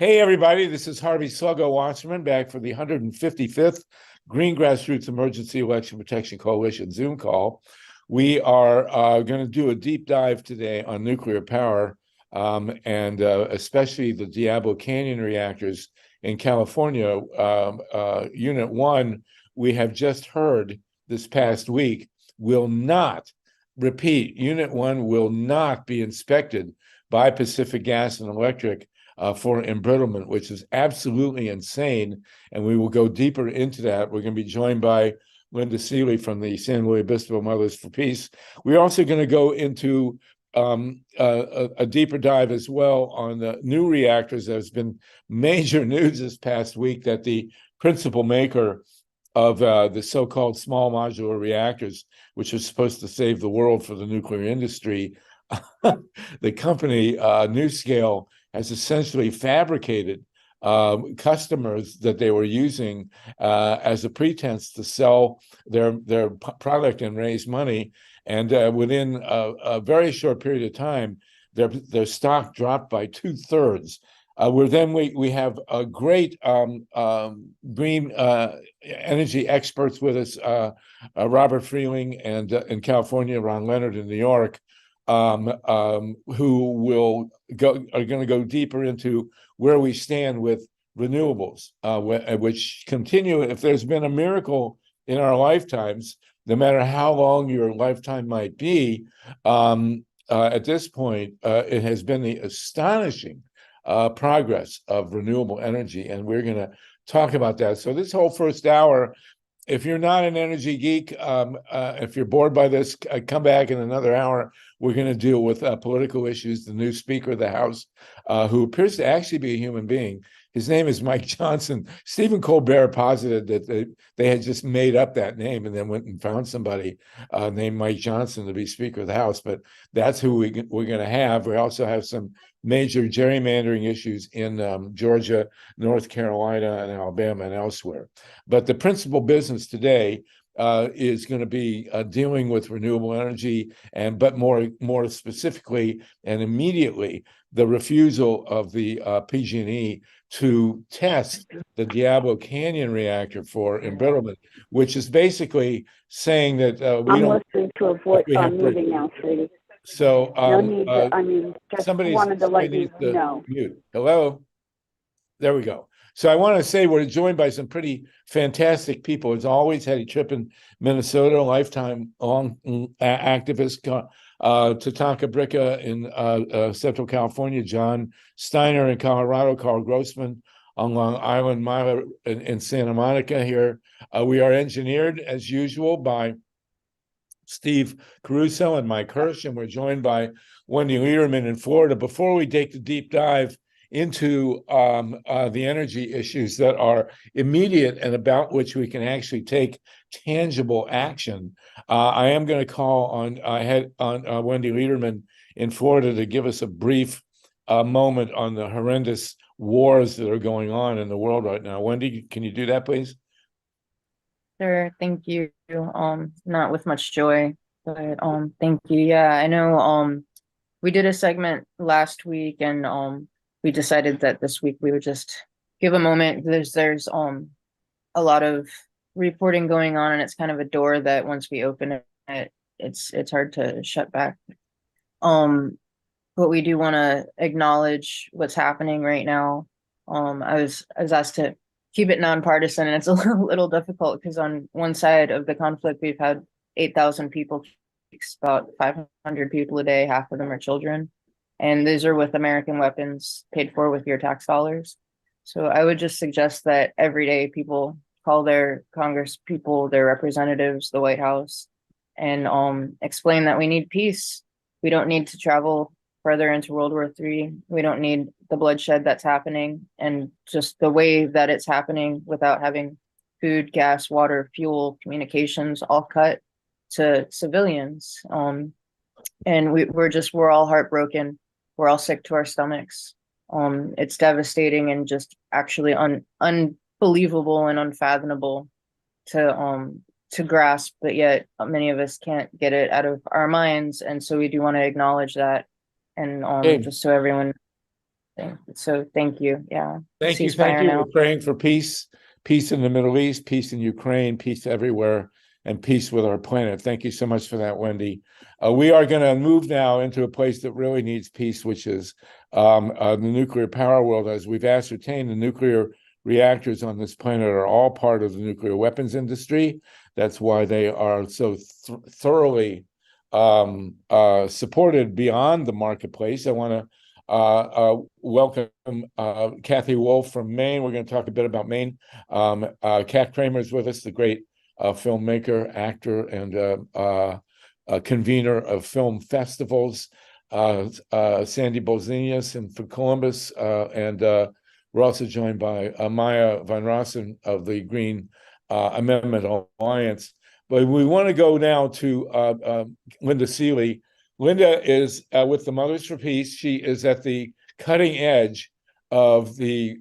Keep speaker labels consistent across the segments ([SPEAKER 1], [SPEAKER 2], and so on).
[SPEAKER 1] Hey, everybody, this is Harvey Sluggo Wasserman back for the 155th Green Grassroots Emergency Election Protection Coalition Zoom call. We are going to do a deep dive today on nuclear power and especially the Diablo Canyon reactors in California. Unit 1, we have just heard this past week, will not, repeat, Unit 1 will not be inspected by Pacific Gas and Electric for embrittlement, which is absolutely insane. And we will go deeper into that. We're going to be joined by Linda Seeley from the San Luis Obispo Mothers for Peace. We're also going to go into a deeper dive as well on the new reactors. There's been major news this past week that the principal maker of the so-called small modular reactors, which are supposed to save the world for the nuclear industry, the company NuScale has essentially fabricated customers that they were using as a pretense to sell their product and raise money. And within a very short period of time, their stock dropped by 2/3. We have a great green energy experts with us, Robert Freeling and in California, Ron Leonard in New York, who are going to go deeper into where we stand with renewables, which continue. If there's been a miracle in our lifetimes, no matter how long your lifetime might be, at this point, it has been the astonishing progress of renewable energy, and we're going to talk about that. So this whole first hour, if you're not an energy geek, if you're bored by this, come back in another hour. We're going to deal with political issues. The new Speaker of the House, who appears to actually be a human being, his name is Mike Johnson. Stephen Colbert posited that they had just made up that name and then went and found somebody named Mike Johnson to be Speaker of the House. But that's who we're going to have. We also have some major gerrymandering issues in Georgia, North Carolina, and Alabama, and elsewhere. But the principal business today is going to be dealing with renewable energy, but more specifically and immediately, the refusal of the PG&E to test the Diablo Canyon reactor for embrittlement, which is basically saying that we
[SPEAKER 2] I'm
[SPEAKER 1] don't.
[SPEAKER 2] listening to a voice. I'm moving now, sweetie.
[SPEAKER 1] So
[SPEAKER 2] No need to, just wanted to let you know.
[SPEAKER 1] Mute. Hello. There we go. So I want to say we're joined by some pretty fantastic people. As always, Hetty Tripp in Minnesota, lifetime long activist. Tatanka Bricka in Central California, John Steiner in Colorado, Carl Grossman on Long Island, Myla in Santa Monica here. We are engineered, as usual, by Steve Caruso and Mike Hirsch, and we're joined by Wendy Lederman in Florida. Before we take the deep dive into the energy issues that are immediate and about which we can actually take tangible action, I am going to call on Wendy Lederman in Florida to give us a brief moment on the horrendous wars that are going on in the world right now. Wendy, can you do that, please?
[SPEAKER 3] Sure, thank you. Not with much joy, but thank you. Yeah, I know we did a segment last week, and we decided that this week we would just give a moment. There's a lot of reporting going on, and it's kind of a door that once we open it, it's hard to shut back. But we do want to acknowledge what's happening right now. I was asked to keep it nonpartisan, and it's a little difficult because on one side of the conflict, we've had 8,000 people, about 500 people a day, half of them are children. And these are with American weapons paid for with your tax dollars. So I would just suggest that every day people call their Congress people, their representatives, the White House, and explain that we need peace. We don't need to travel further into World War III. We don't need the bloodshed that's happening and just the way that it's happening without having food, gas, water, fuel, communications all cut to civilians. And we're all heartbroken. We're all sick to our stomachs. It's devastating and just actually unbelievable and unfathomable to grasp, but yet many of us can't get it out of our minds. And so we do want to acknowledge that. And just so everyone Thank you. Yeah.
[SPEAKER 1] Thank you.
[SPEAKER 3] Ceasefire
[SPEAKER 1] Thank you.
[SPEAKER 3] now.
[SPEAKER 1] We're praying for peace, peace in the Middle East, peace in Ukraine, peace everywhere, and peace with our planet. Thank you so much for that, Wendy. We are going to move now into a place that really needs peace, which is the nuclear power world. As we've ascertained, the nuclear reactors on this planet are all part of the nuclear weapons industry. That's why they are so thoroughly supported beyond the marketplace. I want to welcome Kathy Wolf from Maine. We're going to talk a bit about Maine. Kat Kramer is with us, the great filmmaker, actor, and convener of film festivals. Sandy Bolzinius from Columbus, and we're also joined by Maya Van Rossen of the Green Amendment Alliance. But we want to go now to Linda Seeley. Linda is with the Mothers for Peace. She is at the cutting edge of the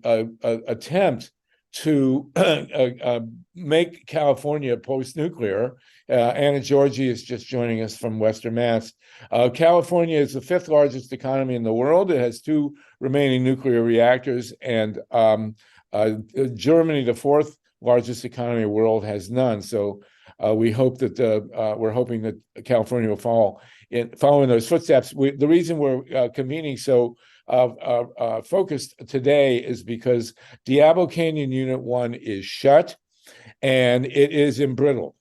[SPEAKER 1] attempt to make California post-nuclear. Anna Georgi is just joining us from Western Mass. California is the 5th largest economy in the world. It has 2 remaining nuclear reactors, and Germany, the 4th largest economy in the world, has none. So we hope that we're hoping that California will follow in those footsteps. The reason we're convening so focused today is because Diablo Canyon Unit 1 is shut and it is embrittled.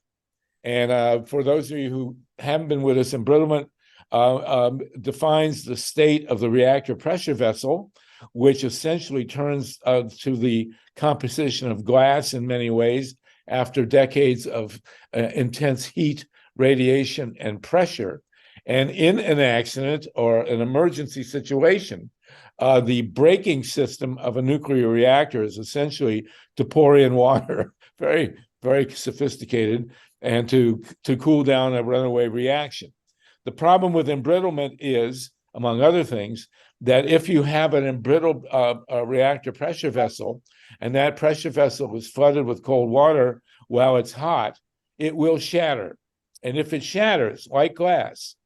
[SPEAKER 1] And for those of you who haven't been with us, embrittlement defines the state of the reactor pressure vessel, which essentially turns to the composition of glass in many ways after decades of intense heat, radiation, and pressure. And in an accident or an emergency situation, the braking system of a nuclear reactor is essentially to pour in water, very, very sophisticated, and to cool down a runaway reaction. The problem with embrittlement is, among other things, that if you have an embrittled reactor pressure vessel, and that pressure vessel is flooded with cold water while it's hot, it will shatter. And if it shatters, like glass,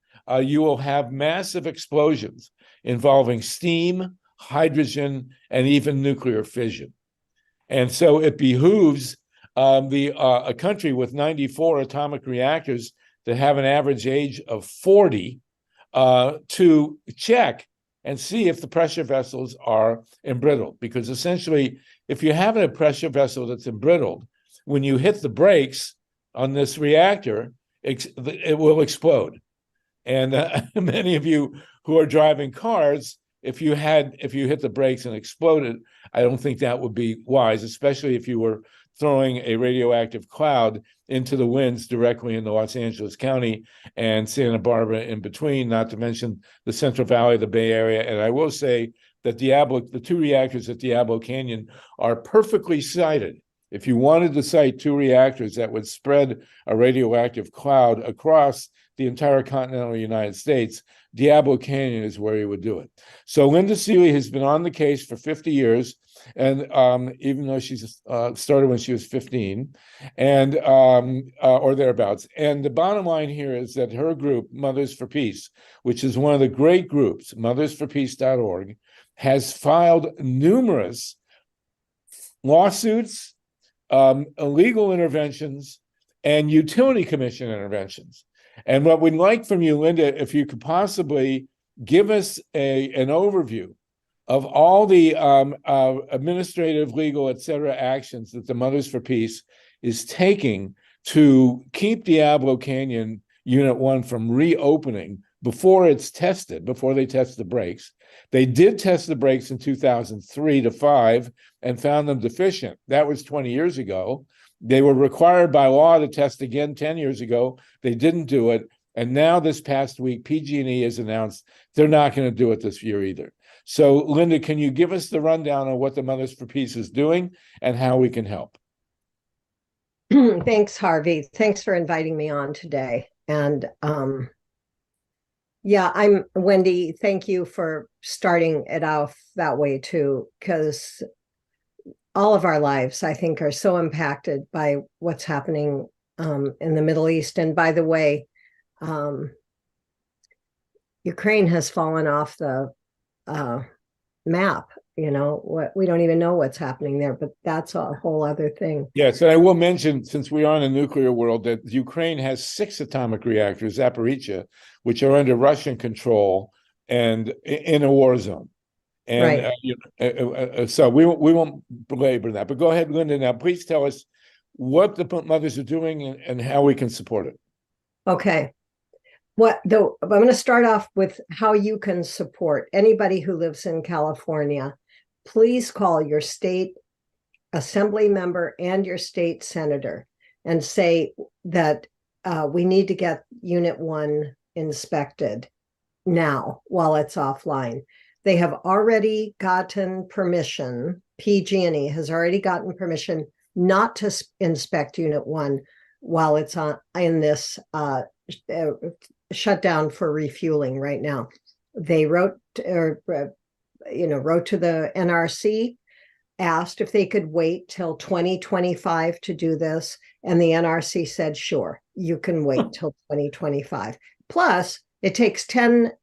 [SPEAKER 1] you will have massive explosions involving steam, hydrogen, and even nuclear fission. And so it behooves a country with 94 atomic reactors that have an average age of 40 to check and see if the pressure vessels are embrittled. Because essentially, if you have a pressure vessel that's embrittled, when you hit the brakes on this reactor, it will explode. And many of you who are driving cars, if you hit the brakes and exploded, I don't think that would be wise, especially if you were throwing a radioactive cloud into the winds directly in the Los Angeles County and Santa Barbara in between, not to mention the Central Valley, the Bay Area. And I will say that the 2 reactors at Diablo Canyon are perfectly sited. If you wanted to site 2 reactors that would spread a radioactive cloud across the entire continental United States, Diablo Canyon is where you would do it. So Linda Seeley has been on the case for 50 years, and even though she's started when she was 15, and or thereabouts. And the bottom line here is that her group, Mothers for Peace, which is one of the great groups, mothersforpeace.org, has filed numerous lawsuits, illegal interventions, and utility commission interventions. And what we'd like from you, Linda, if you could possibly give us an overview of all the administrative, legal, et cetera, actions that the Mothers for Peace is taking to keep Diablo Canyon Unit 1 from reopening before it's tested, before they test the brakes. They did test the brakes in 2003 to 5 and found them deficient. That was 20 years ago. They were required by law to test again 10 years ago. They didn't do it. And now this past week, PG&E has announced they're not going to do it this year either. So, Linda, can you give us the rundown on what the Mothers for Peace is doing and how we can help?
[SPEAKER 4] Thanks, Harvey. Thanks for inviting me on today. And yeah, I'm Wendy. Thank you for starting it off that way too, because all of our lives, I think, are so impacted by what's happening in the Middle East. And by the way, Ukraine has fallen off the map. What we don't even know what's happening there, but that's a whole other thing.
[SPEAKER 1] Yes, and I will mention, since we are in the nuclear world, that Ukraine has 6 atomic reactors, Zaporizhia, which are under Russian control and in a war zone. And
[SPEAKER 4] Right.
[SPEAKER 1] So we won't belabor that. But go ahead, Linda. Now, please tell us what the mothers are doing and how we can support it.
[SPEAKER 4] Okay. I'm going to start off with how you can support anybody who lives in California. Please call your state assembly member and your state senator and say that we need to get Unit 1 inspected now while it's offline. They have already gotten permission. PG&E has already gotten permission not to inspect Unit 1 while it's in this shutdown for refueling right now. They wrote to the NRC, asked if they could wait till 2025 to do this, and the NRC said, sure, you can wait till 2025. Plus, it takes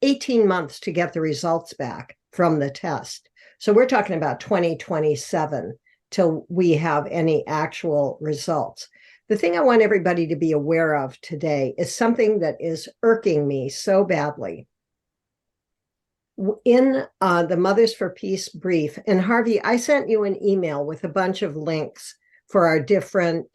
[SPEAKER 4] 18 months to get the results back from the test. So we're talking about 2027 till we have any actual results. The thing I want everybody to be aware of today is something that is irking me so badly. In the Mothers for Peace brief, and Harvey, I sent you an email with a bunch of links for our different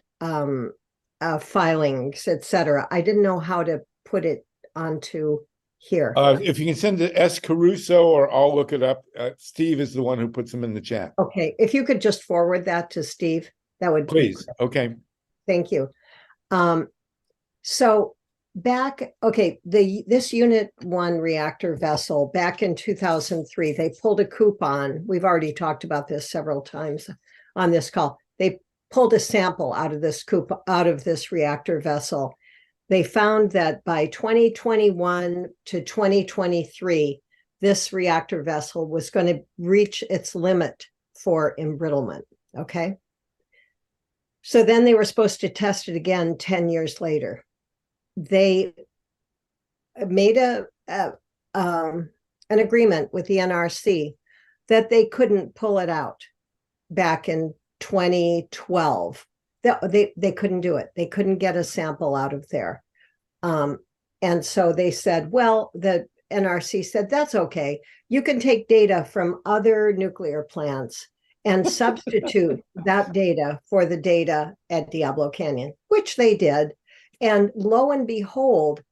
[SPEAKER 4] filings, etc. I didn't know how to put it onto here.
[SPEAKER 1] If you can send it to S. Caruso, or I'll look it up. Steve is the one who puts them in the chat.
[SPEAKER 4] Okay, if you could just forward that to Steve, that would
[SPEAKER 1] please. Okay.
[SPEAKER 4] Thank you. So this Unit 1 reactor vessel back in 2003, they pulled a coupon. We've already talked about this several times on this call. They pulled a sample out of this reactor vessel. They found that by 2021 to 2023, this reactor vessel was going to reach its limit for embrittlement. Okay. So then they were supposed to test it again 10 years later. They made an agreement with the NRC that they couldn't pull it out back in 2012. They couldn't do it. They couldn't get a sample out of there. And so they said, well, the NRC said, that's okay. You can take data from other nuclear plants and substitute that data for the data at Diablo Canyon, which they did. And lo and behold,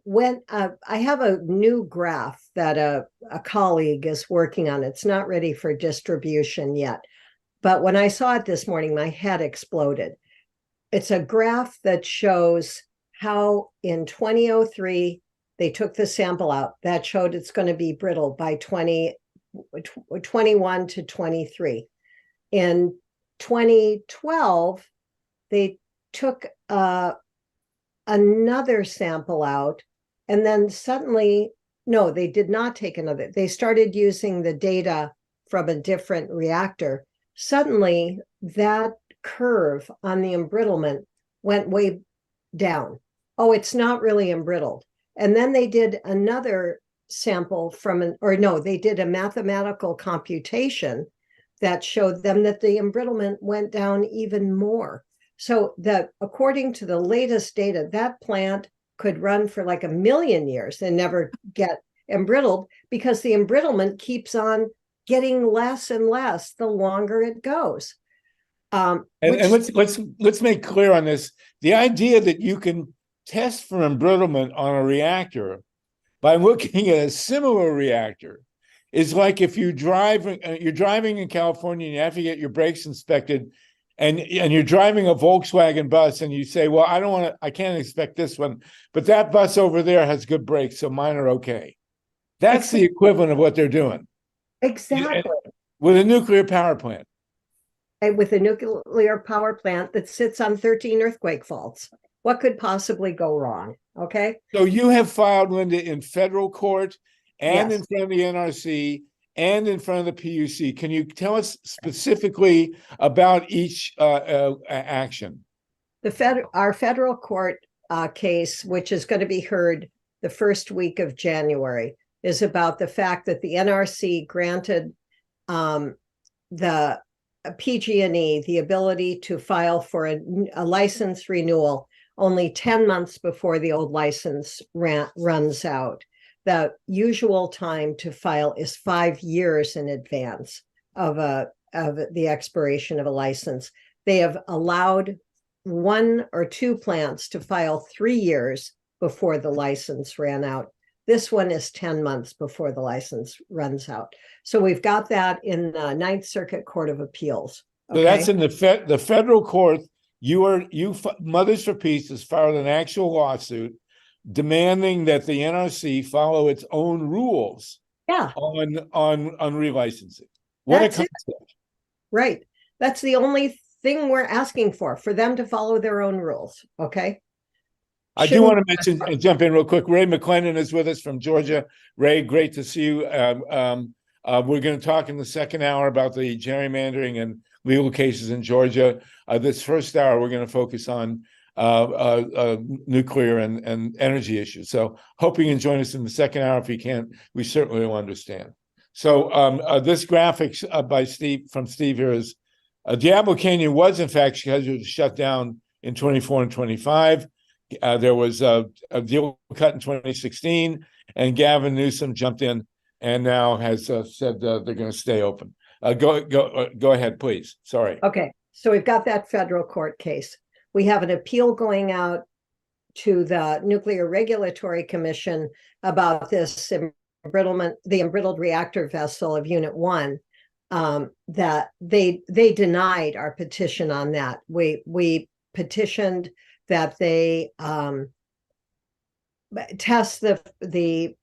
[SPEAKER 4] when I have a new graph that a colleague is working on, it's not ready for distribution yet. But when I saw it this morning, my head exploded. It's a graph that shows how in 2003, they took the sample out. That showed it's going to be brittle by 2021 to 23. In 2012, they took another sample out, and then suddenly, no, they did not take another. They started using the data from a different reactor. Suddenly, that curve on the embrittlement went way down. Oh, it's not really embrittled. And then they did another sample they did a mathematical computation that showed them that the embrittlement went down even more. So according to the latest data, that plant could run for like 1 million years and never get embrittled, because the embrittlement keeps on getting less and less the longer it goes.
[SPEAKER 1] And let's make clear on this. The idea that you can test for embrittlement on a reactor by looking at a similar reactor is like if you're driving in California and you have to get your brakes inspected, and you're driving a Volkswagen bus and you say, well, I can't inspect this one, but that bus over there has good brakes, so mine are okay. That's the equivalent of what they're doing.
[SPEAKER 4] Exactly.
[SPEAKER 1] With a nuclear power plant.
[SPEAKER 4] And with a nuclear power plant that sits on 13 earthquake faults. What could possibly go wrong? Okay.
[SPEAKER 1] So you have filed, Linda, in federal court and
[SPEAKER 4] Yes.
[SPEAKER 1] in front of the NRC and in front of the PUC. Can you tell us specifically about each action?
[SPEAKER 4] Our federal court case, which is going to be heard the first week of January, is about the fact that the NRC granted the PG&E, the ability to file for a license renewal only 10 months before the old license runs out. The usual time to file is 5 years in advance of the expiration of a license. They have allowed 1 or 2 plants to file 3 years before the license ran out. This one is 10 months before the license runs out. So we've got that in the Ninth Circuit Court of Appeals.
[SPEAKER 1] So that's in the federal court. Mothers for Peace has filed an actual lawsuit demanding that the NRC follow its own rules.
[SPEAKER 4] Yeah.
[SPEAKER 1] On relicensing. What a concept.
[SPEAKER 4] Right. That's the only thing we're asking for them to follow their own rules. Okay.
[SPEAKER 1] I do want to mention and jump in real quick. Ray McClendon is with us from Georgia. Ray, great to see you. We're going to talk in the second hour about the gerrymandering and legal cases in Georgia. This first hour, we're going to focus on nuclear and energy issues. So hope you can join us in the second hour. If you can't, we certainly will understand. So this graphic from Steve here is Diablo Canyon was in fact scheduled to shut down in 24 and 25. There was a deal cut in 2016, and Gavin Newsom jumped in and now has said they're going to stay open. Go ahead, please. Sorry.
[SPEAKER 4] Okay, so we've got that federal court case. We have an appeal going out to the Nuclear Regulatory Commission about this embrittlement, the embrittled reactor vessel of Unit 1. That they denied our petition on that. We petitioned that they test the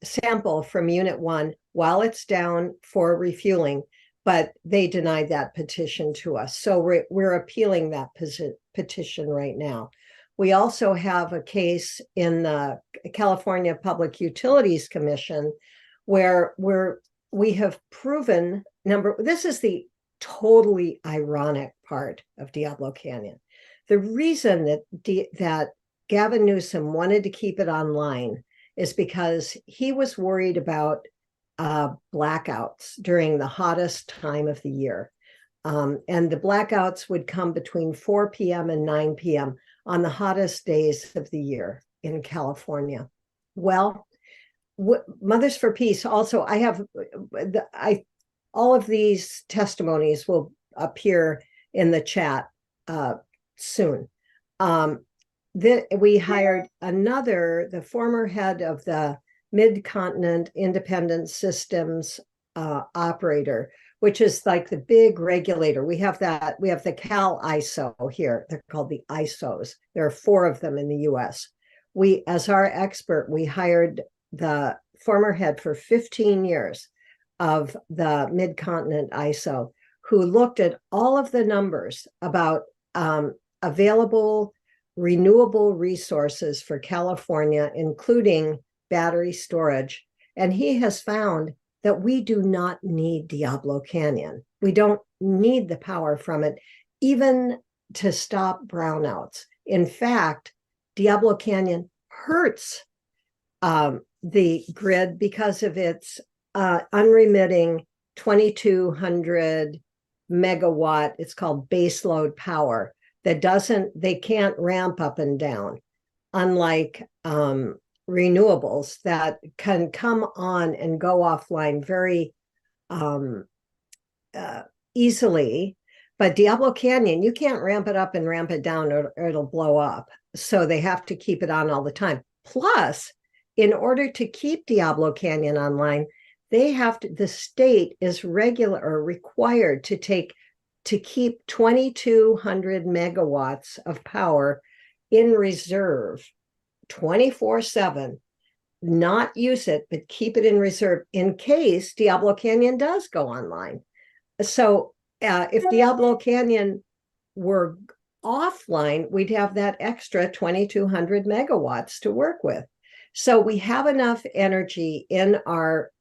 [SPEAKER 4] sample from Unit 1 while it's down for refueling, but they denied that petition to us. So we're appealing that petition right now. We also have a case in the California Public Utilities Commission where we have proven this is the totally ironic part of Diablo Canyon. The reason that Gavin Newsom wanted to keep it online is because he was worried about blackouts during the hottest time of the year. And the blackouts would come between 4 p.m. and 9 p.m. on the hottest days of the year in California. Well, Mothers for Peace also, all of these testimonies will appear in the chat soon. We hired the former head of the Mid-Continent Independent Systems operator, which is like the big regulator. We have the Cal ISO here. They're called the ISOs. There are 4 of them in the US. As our expert, we hired the former head for 15 years of the Mid-Continent ISO, who looked at all of the numbers about available renewable resources for California, including battery storage. And he has found that we do not need Diablo Canyon. We don't need the power from it, even to stop brownouts. In fact, Diablo Canyon hurts the grid because of its unremitting 2,200 megawatt, it's called baseload power, they can't ramp up and down, unlike renewables that can come on and go offline very easily. But Diablo Canyon, you can't ramp it up and ramp it down or it'll blow up. So they have to keep it on all the time. Plus, in order to keep Diablo Canyon online, the state is required to keep 2,200 megawatts of power in reserve 24/7, not use it, but keep it in reserve in case Diablo Canyon does go online. So if Diablo Canyon were offline, we'd have that extra 2,200 megawatts to work with. So we have enough energy in our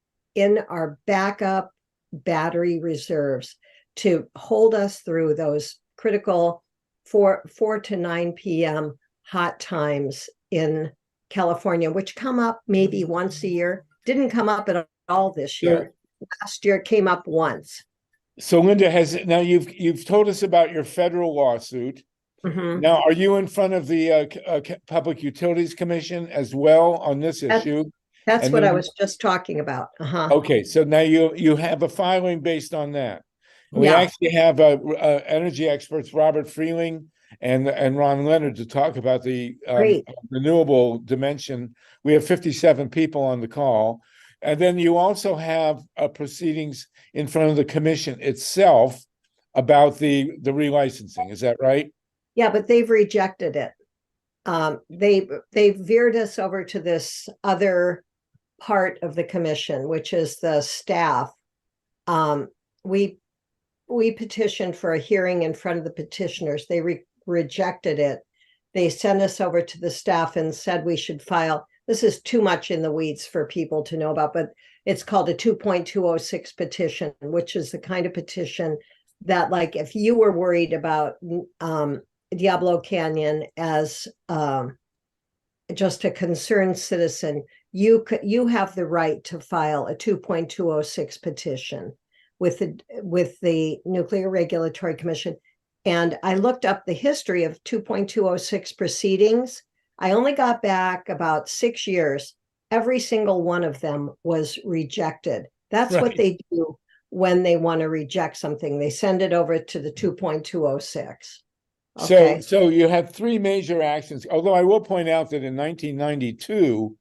[SPEAKER 4] backup battery reserves to hold us through those critical 4 to 9 p.m. hot times in California, which come up maybe once a year. Didn't come up at all this year. last year it came up once.
[SPEAKER 1] So Linda, now you've told us about your federal lawsuit.
[SPEAKER 4] Mhm.
[SPEAKER 1] Now, are you in front of the Public Utilities Commission as well on this issue?
[SPEAKER 4] That's
[SPEAKER 1] And
[SPEAKER 4] what
[SPEAKER 1] then
[SPEAKER 4] I was just talking about.
[SPEAKER 1] Okay, so now you have a filing based on that. And we
[SPEAKER 4] Yeah.
[SPEAKER 1] actually have energy experts Robert Freeling and Ron Leonard to talk about the
[SPEAKER 4] Great.
[SPEAKER 1] renewable dimension. We have 57 people on the call. And then you also have proceedings in front of the commission itself about the relicensing. Is that right?
[SPEAKER 4] Yeah, but they've rejected it. They veered us over to this other part of the commission, which is the staff. We petitioned for a hearing in front of the petitioners. They rejected it. They sent us over to the staff and said we should file. This is too much in the weeds for people to know about, but it's called a 2.206 petition, which is the kind of petition that, like, if you were worried about Diablo Canyon as just a concerned citizen, you have the right to file a 2.206 petition with the Nuclear Regulatory Commission. And I looked up the history of 2.206 proceedings. I only got back about 6 years. Every single one of them was rejected. That's right. What they do when they want to reject something. They send it over to the 2.206. Okay.
[SPEAKER 1] So you had three major actions, although I will point out that in 1992,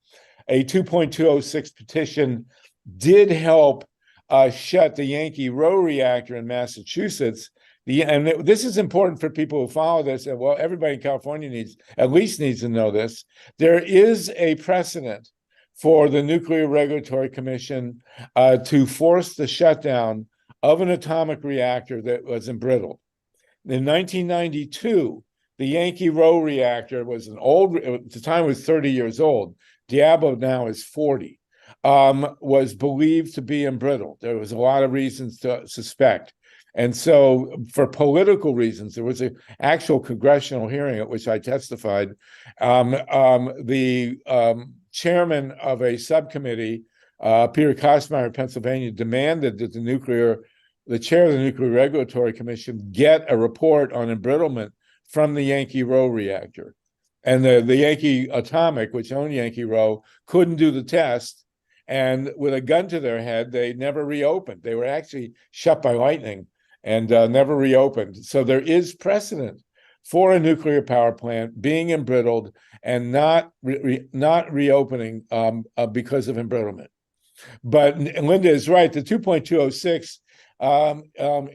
[SPEAKER 1] a 2.206 petition did help shut the Yankee Row reactor in Massachusetts. And this is important for people who follow this. And well, everybody in California at least needs to know this. There is a precedent for the Nuclear Regulatory Commission to force the shutdown of an atomic reactor that was embrittled. In 1992, the Yankee Row reactor was an old, at the time it was 30 years old. Diablo now is 40, was believed to be embrittled. There was a lot of reasons to suspect. And so for political reasons, there was an actual congressional hearing at which I testified. The chairman of a subcommittee, Peter Kosmeyer of Pennsylvania, demanded that the chair of the Nuclear Regulatory Commission get a report on embrittlement from the Yankee Row reactor. And the Yankee Atomic, which owned Yankee Row, couldn't do the test. And with a gun to their head, they never reopened. They were actually shut by lightning and never reopened. So there is precedent for a nuclear power plant being embrittled and not reopening because of embrittlement. But Linda is right. The 2.206,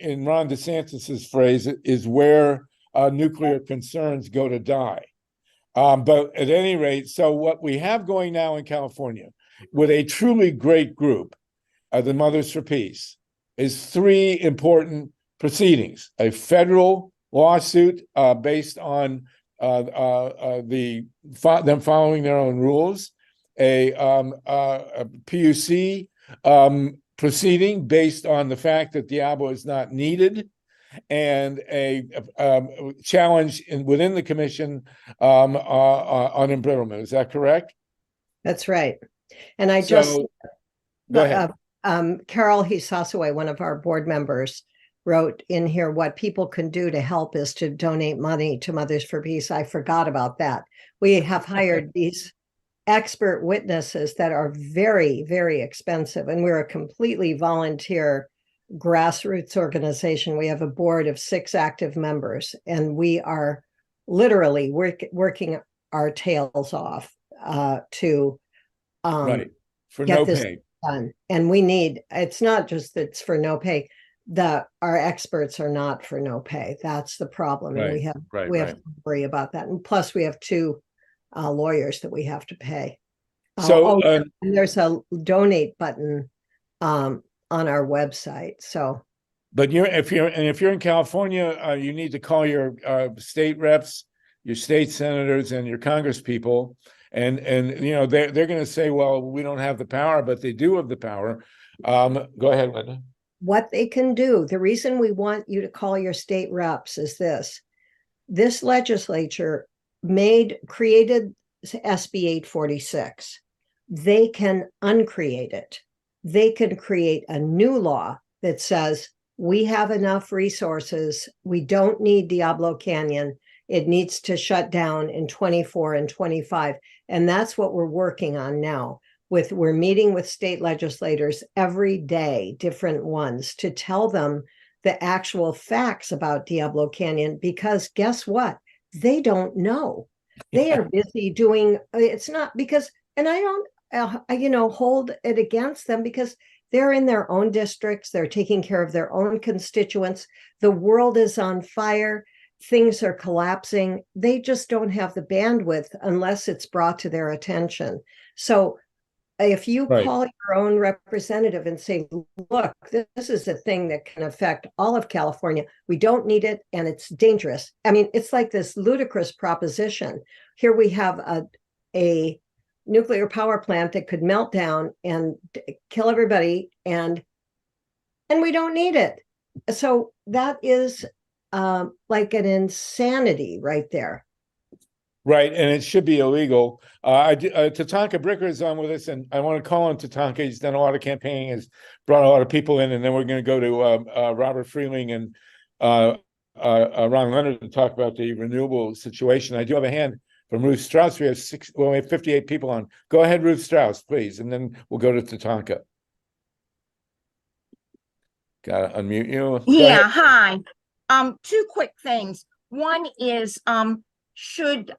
[SPEAKER 1] in Ron DeSantis's phrase, is where nuclear concerns go to die. But at any rate, so what we have going now in California with a truly great group, the Mothers for Peace, is three important proceedings: a federal lawsuit based on them following their own rules, a PUC proceeding based on the fact that Diablo is not needed, and a challenge within the commission on embrittlement. Is that correct?
[SPEAKER 4] That's right. And
[SPEAKER 1] Go ahead.
[SPEAKER 4] Carol Hisasue, one of our board members, wrote in here, what people can do to help is to donate money to Mothers for Peace. I forgot about that. We have hired these expert witnesses that are very, very expensive. And we're a completely volunteer grassroots organization. We have a board of 6 active members, and we are literally working our tails off to
[SPEAKER 1] right, for
[SPEAKER 4] get
[SPEAKER 1] no
[SPEAKER 4] this
[SPEAKER 1] pay
[SPEAKER 4] done. And we need, it's not just that it's for no pay. Our experts are not for no pay. That's the problem. And we have to worry about that. And plus we have 2 lawyers that we have to pay.
[SPEAKER 1] So
[SPEAKER 4] and there's a donate button on our website. So,
[SPEAKER 1] but if you're in California, you need to call your state reps, your state senators, and your congresspeople, and you know they're going to say, well, we don't have the power, but they do have the power. Go ahead, Linda.
[SPEAKER 4] What they can do, the reason we want you to call your state reps is this legislature created SB 846. They can uncreate it. they can create a new law that says we have enough resources. We don't need Diablo Canyon. It needs to shut down in 24 and 25. And that's what we're working on now. We're meeting with state legislators every day, different ones, to tell them the actual facts about Diablo Canyon, because guess what? They don't know. They are busy doing, it's not because, and I don't, hold it against them, because they're in their own districts. They're taking care of their own constituents. The world is on fire. Things are collapsing. They just don't have the bandwidth unless it's brought to their attention. So if you call your own representative and say, look, this is a thing that can affect all of California. We don't need it, and it's dangerous. I mean, it's like this ludicrous proposition. Here we have a nuclear power plant that could melt down and kill everybody, and we don't need it. So that is like an insanity right there.
[SPEAKER 1] Right, and it should be illegal. Tatanka Bricker is on with us, and I want to call on Tatanka. He's done a lot of campaigning, has brought a lot of people in, and then we're going to go to Robert Freeling and Ron Leonard to talk about the renewable situation. I do have a hand from Ruth Strauss. We have 58 people on. Go ahead, Ruth Strauss, please, and then we'll go to Tatanka. Gotta unmute you.
[SPEAKER 5] Yeah, hi. Two quick things. One is, should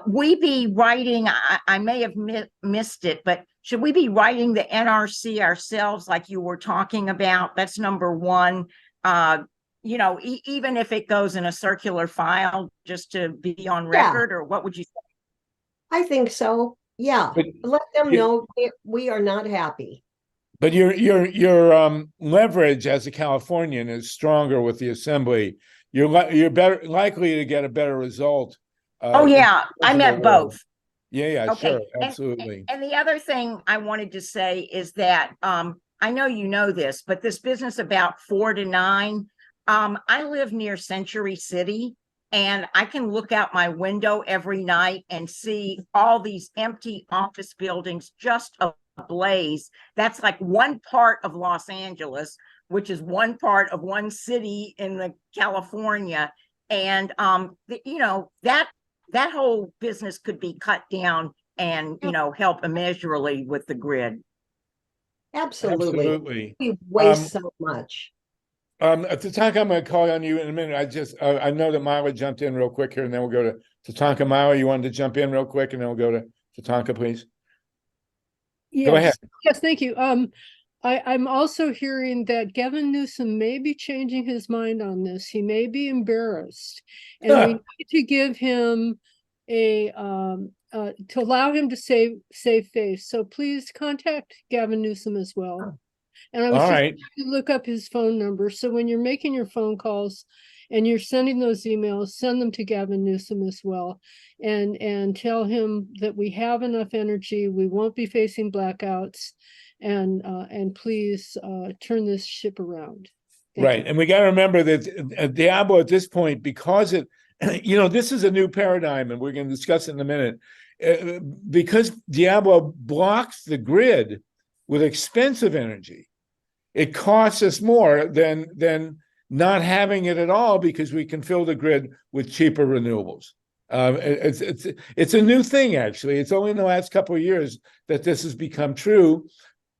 [SPEAKER 5] we be writing, I may have missed it, but should we be writing the NRC ourselves like you were talking about? That's number one. Even if it goes in a circular file, just to be on record, or what would you say?
[SPEAKER 4] I think so. Yeah. But let them know we are not happy.
[SPEAKER 1] But your leverage as a Californian is stronger with the assembly. You're better likely to get a better result.
[SPEAKER 5] I meant both.
[SPEAKER 1] Yeah,
[SPEAKER 5] okay.
[SPEAKER 1] Sure, absolutely.
[SPEAKER 5] And the other thing I wanted to say is that I know you know this, but this business about 4 to 9, I live near Century City, and I can look out my window every night and see all these empty office buildings just ablaze. That's like one part of Los Angeles, which is one part of one city in the California. And that whole business could be cut down and help immeasurably with the grid.
[SPEAKER 4] Absolutely. We waste so much.
[SPEAKER 1] Tatanka, I'm going to call on you in a minute. I know that Myla jumped in real quick here, and then we'll go to Tatanka. Myla, you wanted to jump in real quick, and then we'll go to Tatanka, please.
[SPEAKER 6] Yes.
[SPEAKER 1] Go ahead.
[SPEAKER 6] Yes, thank you. I'm also hearing that Gavin Newsom may be changing his mind on this. He may be embarrassed, and we need to give him to allow him to save face. So please contact Gavin Newsom as well. And I was trying to look up his phone number. So when you're making your phone calls and you're sending those emails, send them to Gavin Newsom as well, and tell him that we have enough energy. We won't be facing blackouts. And please turn this ship around. Thank you.
[SPEAKER 1] And we got to remember that Diablo at this point, because this is a new paradigm, and we're going to discuss it in a minute, because Diablo blocks the grid with expensive energy. It costs us more than not having it at all, because we can fill the grid with cheaper renewables. It's a new thing, actually. It's only in the last couple of years that this has become true.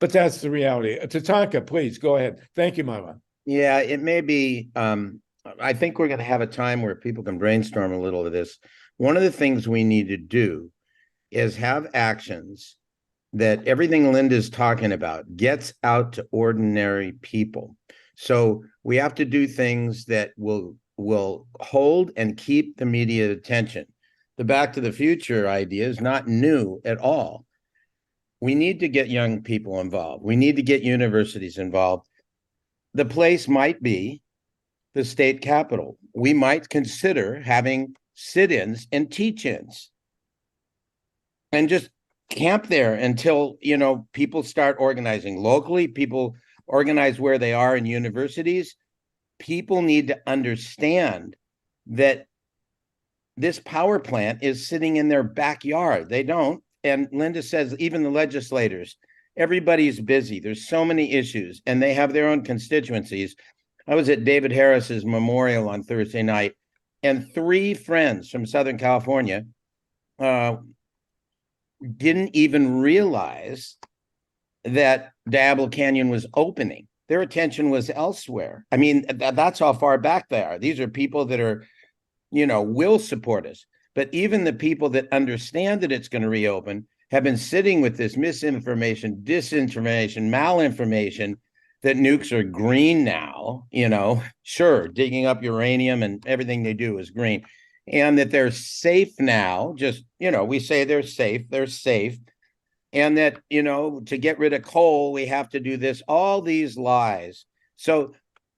[SPEAKER 1] But that's the reality. Tatanka, please go ahead. Thank you, Myla.
[SPEAKER 7] Yeah, it may be. I think we're going to have a time where people can brainstorm a little of this. One of the things we need to do is have actions that everything Linda's talking about gets out to ordinary people. So we have to do things that will hold and keep the media attention. The Back to the Future idea is not new at all. We need to get young people involved. We need to get universities involved. The place might be the state capitol. We might consider having sit-ins and teach-ins and just camp there until, people start organizing locally. People organize where they are in universities. People need to understand that this power plant is sitting in their backyard. They don't. And Linda says even the legislators everybody's busy. There's so many issues, and they have their own constituencies. I was at David Harris's memorial on Thursday night, and 3 friends from Southern California didn't even realize that Diablo Canyon was opening. Their attention was elsewhere. I mean, that's how far back they are. These are people that are, will support us. But even the people that understand that it's going to reopen have been sitting with this misinformation, disinformation, malinformation that nukes are green now, sure, digging up uranium and everything they do is green. And that they're safe now, just, we say they're safe. And that, to get rid of coal, we have to do this, all these lies. So,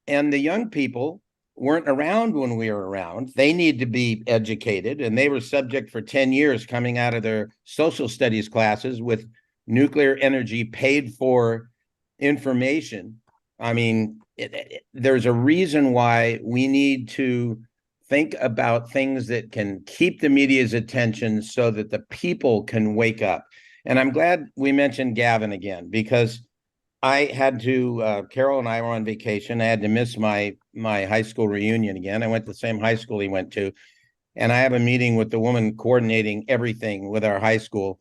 [SPEAKER 7] and the young people weren't around when we were around. They need to be educated, and they were subject for 10 years coming out of their social studies classes with nuclear energy paid for information. I mean, there's a reason why we need to think about things that can keep the media's attention so that the people can wake up. And I'm glad we mentioned Gavin again, because I had to, Carol and I were on vacation. I had to miss my high school reunion again. I went to the same high school he went to. And I have a meeting with the woman coordinating everything with our high school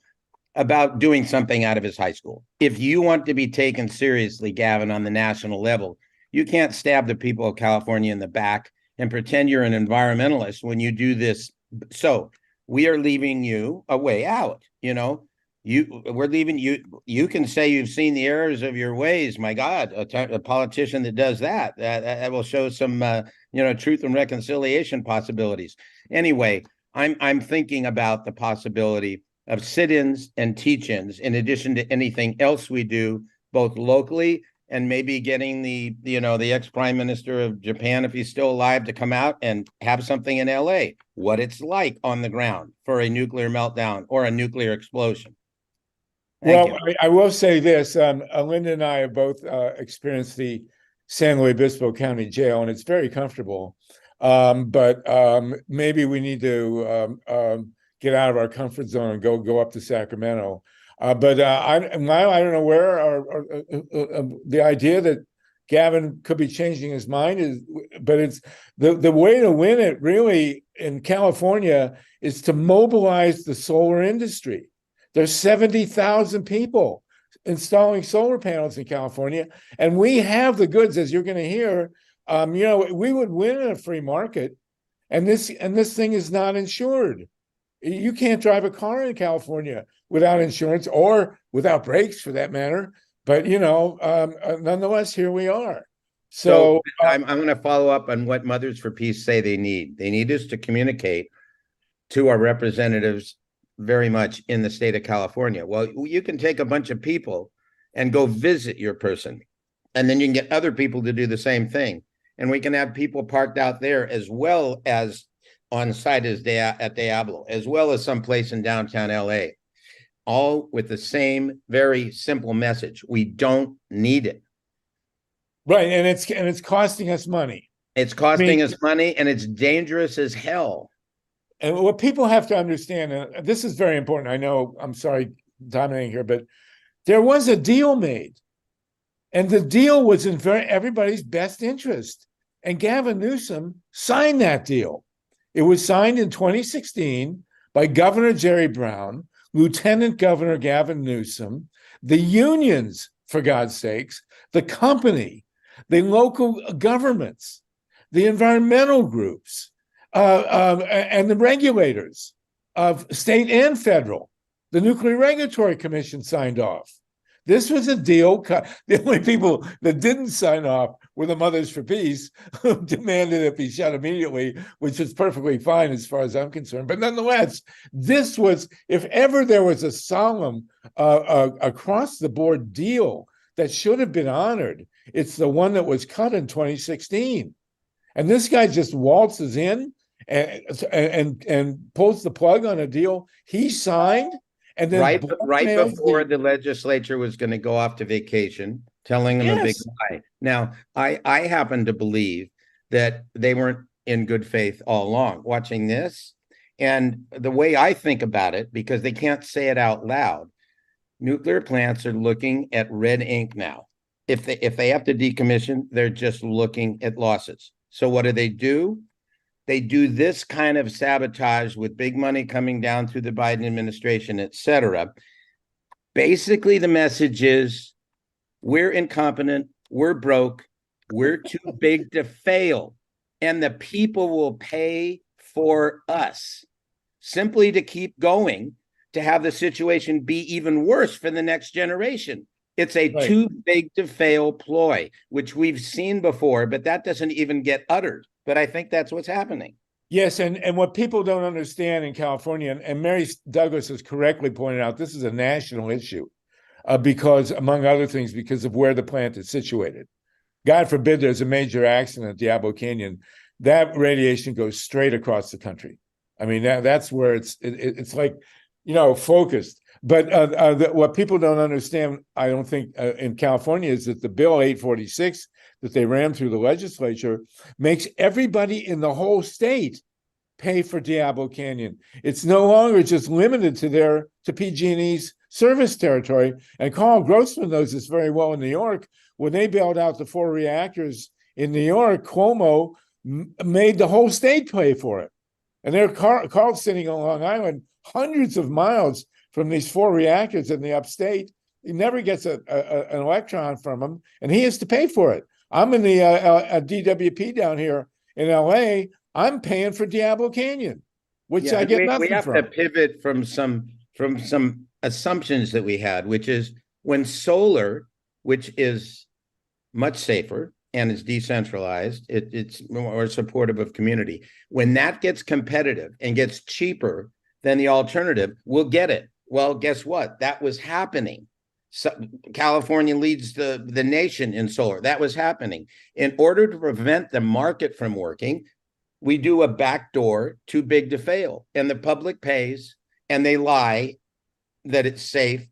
[SPEAKER 7] about doing something out of his high school. If you want to be taken seriously, Gavin, on the national level, you can't stab the people of California in the back and pretend you're an environmentalist when you do this. So we are leaving you a way out, we're leaving you. You can say you've seen the errors of your ways. My God, a politician that does that will show some, truth and reconciliation possibilities. Anyway, I'm thinking about the possibility of sit-ins and teach-ins in addition to anything else we do, both locally and maybe getting the ex-prime minister of Japan, if he's still alive, to come out and have something in LA, what it's like on the ground for a nuclear meltdown or a nuclear explosion.
[SPEAKER 1] Well, I will say this, Linda and I have both experienced the San Luis Obispo County Jail, and it's very comfortable. But maybe we need to get out of our comfort zone and go up to Sacramento. But I don't know where the idea that Gavin could be changing his mind is, but it's the way to win it really in California is to mobilize the solar industry. There's 70,000 people installing solar panels in California, and we have the goods, as you're going to hear. We would win in a free market, and this thing is not insured. You can't drive a car in California without insurance or without brakes, for that matter. But nonetheless, here we are. So
[SPEAKER 7] I'm going to follow up on what Mothers for Peace say they need. They need us to communicate to our representatives very much in the state of California. Well, you can take a bunch of people and go visit your person, and then you can get other people to do the same thing. And we can have people parked out there as well as on site at Diablo, as well as someplace in downtown LA, all with the same very simple message. We don't need it.
[SPEAKER 1] Right. And it's costing us money.
[SPEAKER 7] It's costing us money, and it's dangerous as hell.
[SPEAKER 1] And what people have to understand, and this is very important. I know, I'm sorry, dominating here, but there was a deal made, and the deal was in everybody's best interest. And Gavin Newsom signed that deal. It was signed in 2016 by Governor Jerry Brown, Lieutenant Governor Gavin Newsom, the unions, for God's sakes, the company, the local governments, the environmental groups, and the regulators of state and federal. The Nuclear Regulatory Commission signed off. This was a deal. The only people that didn't sign off were the Mothers for Peace, who demanded it be shut immediately, which is perfectly fine as far as I'm concerned. But nonetheless, this was, if ever there was a solemn across-the-board deal that should have been honored, it's the one that was cut in 2016. And this guy just waltzes in and pulls the plug on a deal he signed, and then
[SPEAKER 7] right before the legislature was going to go off to vacation, telling them a big lie. Now, I happen to believe that they weren't in good faith all along watching this. And the way I think about it, because they can't say it out loud, nuclear plants are looking at red ink now. If they have to decommission, they're just looking at losses. So what do? They do this kind of sabotage with big money coming down through the Biden administration, et cetera. Basically, the message is we're incompetent, we're broke, we're too big to fail, and the people will pay for us simply to keep going, to have the situation be even worse for the next generation. It's a too big to fail ploy, which we've seen before, but that doesn't even get uttered. But I think that's what's happening.
[SPEAKER 1] Yes, and what people don't understand in California, and Mary Douglas has correctly pointed out, this is a national issue because, among other things, because of where the plant is situated. God forbid there's a major accident at Diablo Canyon, that radiation goes straight across the country. I mean, that's where it's like, focused. But what people don't understand, I don't think, in California is that the Bill 846 that they ran through the legislature makes everybody in the whole state pay for Diablo Canyon. It's no longer just limited to PG&E's service territory. And Carl Grossman knows this very well in New York. When they bailed out the 4 reactors in New York, Cuomo made the whole state pay for it. And they're Carl's sitting on Long Island, hundreds of miles from these 4 reactors in the upstate. He never gets an electron from them, and he has to pay for it. I'm in the DWP down here in LA. I'm paying for Diablo Canyon, which I get nothing from.
[SPEAKER 7] We have to pivot from some assumptions that we had, which is when solar, which is much safer and is decentralized, it's more supportive of community. When that gets competitive and gets cheaper than the alternative, we'll get it. Well, guess what? That was happening. So California leads the nation in solar. That was happening. In order to prevent the market from working, we do a backdoor too big to fail, and the public pays, and they lie that it's safe,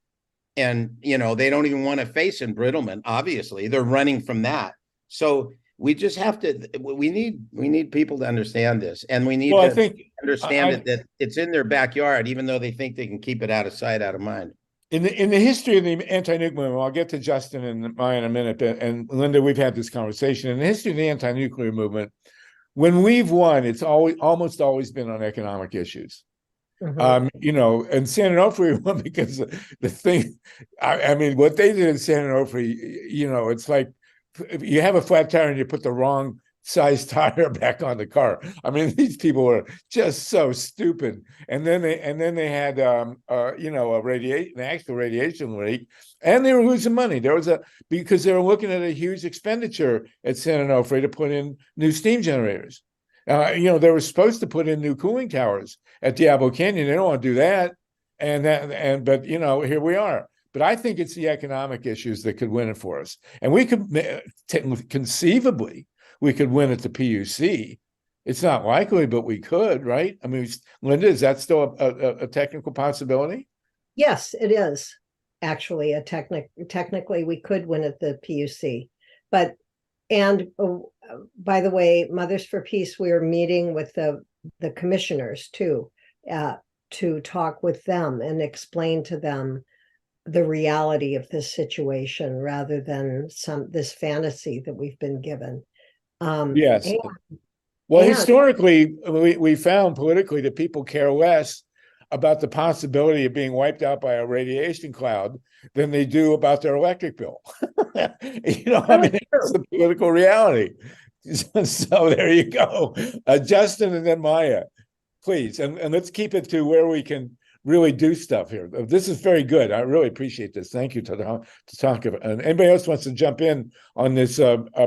[SPEAKER 7] and they don't even want to face embrittlement. Obviously, they're running from that. So we just have to. We need people to understand this, and we need to understand that it's in their backyard, even though they think they can keep it out of sight, out of mind.
[SPEAKER 1] In the history of the anti-nuke movement, I'll get to Justin and Maya in a minute, and Linda, we've had this conversation. In the history of the anti-nuclear movement, when we've won, it's almost always been on economic issues.
[SPEAKER 4] Mm-hmm.
[SPEAKER 1] And San Onofre won because the thing, I mean, what they did in San Onofre, it's like you have a flat tire and you put the wrong size tire back on the car. I mean, these people were just so stupid. And then they had an actual radiation leak, and they were losing money. Because they were looking at a huge expenditure at San Onofre to put in new steam generators. They were supposed to put in new cooling towers at Diablo Canyon. They don't want to do that. But here we are. But I think it's the economic issues that could win it for us. And we could conceivably, we could win at the PUC. It's not likely, but we could, right? I mean, Linda, is that still a technical possibility?
[SPEAKER 4] Yes, it is actually technically we could win at the PUC. But, by the way, Mothers for Peace, we are meeting with the commissioners too, to talk with them and explain to them the reality of this situation rather than this fantasy that we've been given.
[SPEAKER 1] Yes. Historically, we found politically that people care less about the possibility of being wiped out by a radiation cloud than they do about their electric bill. I mean, it's the political reality. So there you go. Justin and then Maya, please. And let's keep it to where we can really do stuff here. This is very good. I really appreciate this. Thank you to talk about. And anybody else wants to jump in on this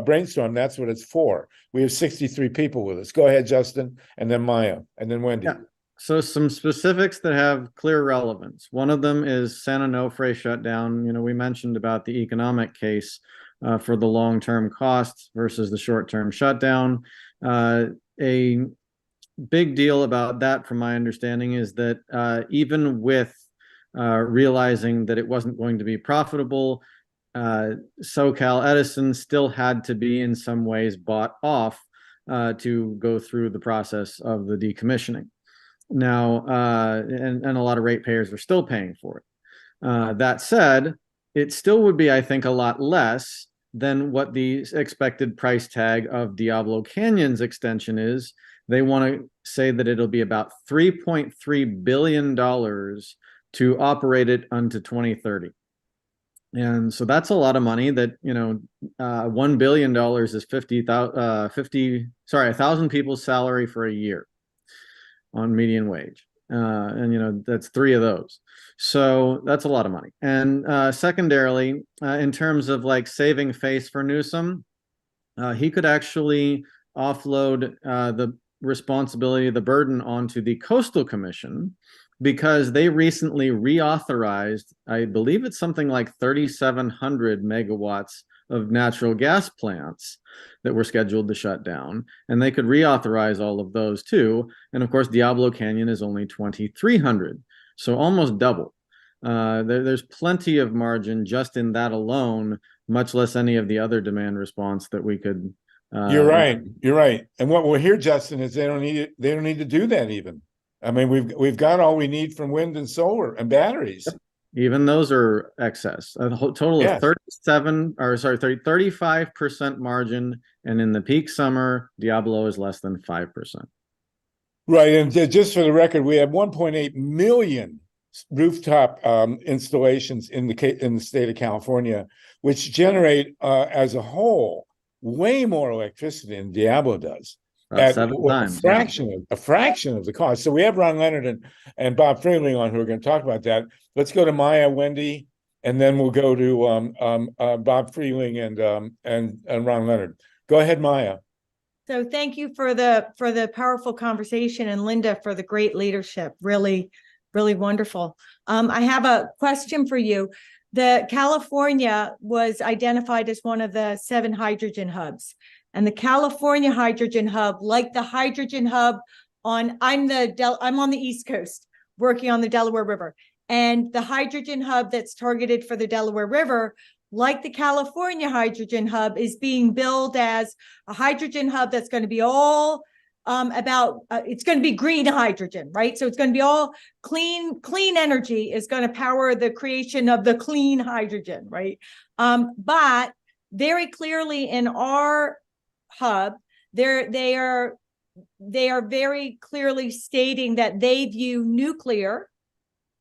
[SPEAKER 1] brainstorm, that's what it's for. We have 63 people with us. Go ahead, Justin, and then Maya, and then Wendy.
[SPEAKER 8] Yeah. So some specifics that have clear relevance. One of them is San Onofre shutdown. We mentioned about the economic case for the long-term costs versus the short-term shutdown. A big deal about that, from my understanding, is that even with realizing that it wasn't going to be profitable, SoCal Edison still had to be in some ways bought off to go through the process of the decommissioning. Now, and a lot of ratepayers are still paying for it. That said, it still would be, I think, a lot less than what the expected price tag of Diablo Canyon's extension is. They want to say that it'll be about $3.3 billion to operate it unto 2030. And so that's a lot of money that, $1 billion is 1,000 people's salary for a year on median wage. And that's 3 of those. So that's a lot of money. And secondarily, in terms of like saving face for Newsom, he could actually offload the responsibility, the burden onto the Coastal Commission, because they recently reauthorized, I believe it's something like 3,700 megawatts of natural gas plants that were scheduled to shut down, and they could reauthorize all of those too. And of course, Diablo Canyon is only 2,300, so almost double. There's plenty of margin just in that alone, much less any of the other demand response that we could.
[SPEAKER 1] You're right. And what we'll hear, Justin, is they don't need it. They don't need to do that even. I mean, we've got all we need from wind and solar and batteries.
[SPEAKER 8] Yep. Even those are excess. A total of 35% margin, and in the peak summer, Diablo is less than 5%.
[SPEAKER 1] Right, and just for the record, we have 1.8 million rooftop installations in the state of California, which generate as a whole way more electricity than Diablo does.
[SPEAKER 8] About 7 times.
[SPEAKER 1] A fraction of the cost. So we have Ron Leonard and Bob Freeling on who are going to talk about that. Let's go to Maya, Wendy, and then we'll go to Bob Freeling and Ron Leonard. Go ahead, Maya.
[SPEAKER 9] So thank you for the powerful conversation, and Linda for the great leadership. Really, really wonderful. I have a question for you. The California was identified as one of the 7 hydrogen hubs. And the California hydrogen hub, like the hydrogen hub I'm on the East Coast working on the Delaware River. And the hydrogen hub that's targeted for the Delaware River, like the California hydrogen hub, is being billed as a hydrogen hub that's going to be all it's going to be green hydrogen, right? So it's going to be all clean energy is going to power the creation of the clean hydrogen, right? But very clearly in our hub, they are very clearly stating that they view nuclear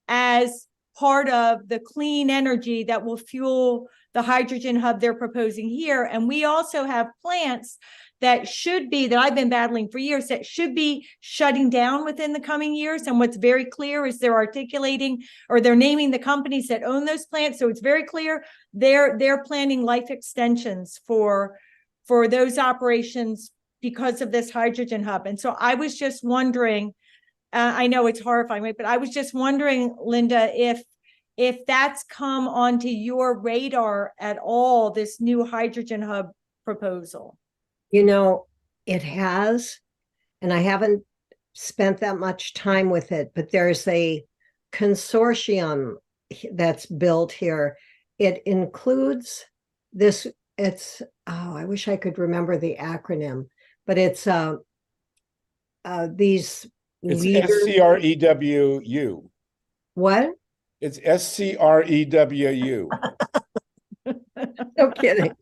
[SPEAKER 9] as part of the clean energy that will fuel the hydrogen hub they're proposing here. And we also have plants that I've been battling for years, that should be shutting down within the coming years. And what's very clear is they're articulating, or they're naming the companies that own those plants. So it's very clear they're planning life extensions for those operations because of this hydrogen hub. And so I was just wondering, I know it's horrifying, right? But I was just wondering, Linda, if that's come onto your radar at all, this new hydrogen hub proposal.
[SPEAKER 4] It has, and I haven't spent that much time with it, but there's a consortium that's built here. It includes this, I wish I could remember the acronym, but it's these leaders.
[SPEAKER 1] SCREWU.
[SPEAKER 4] What?
[SPEAKER 1] It's SCREWU.
[SPEAKER 4] No kidding.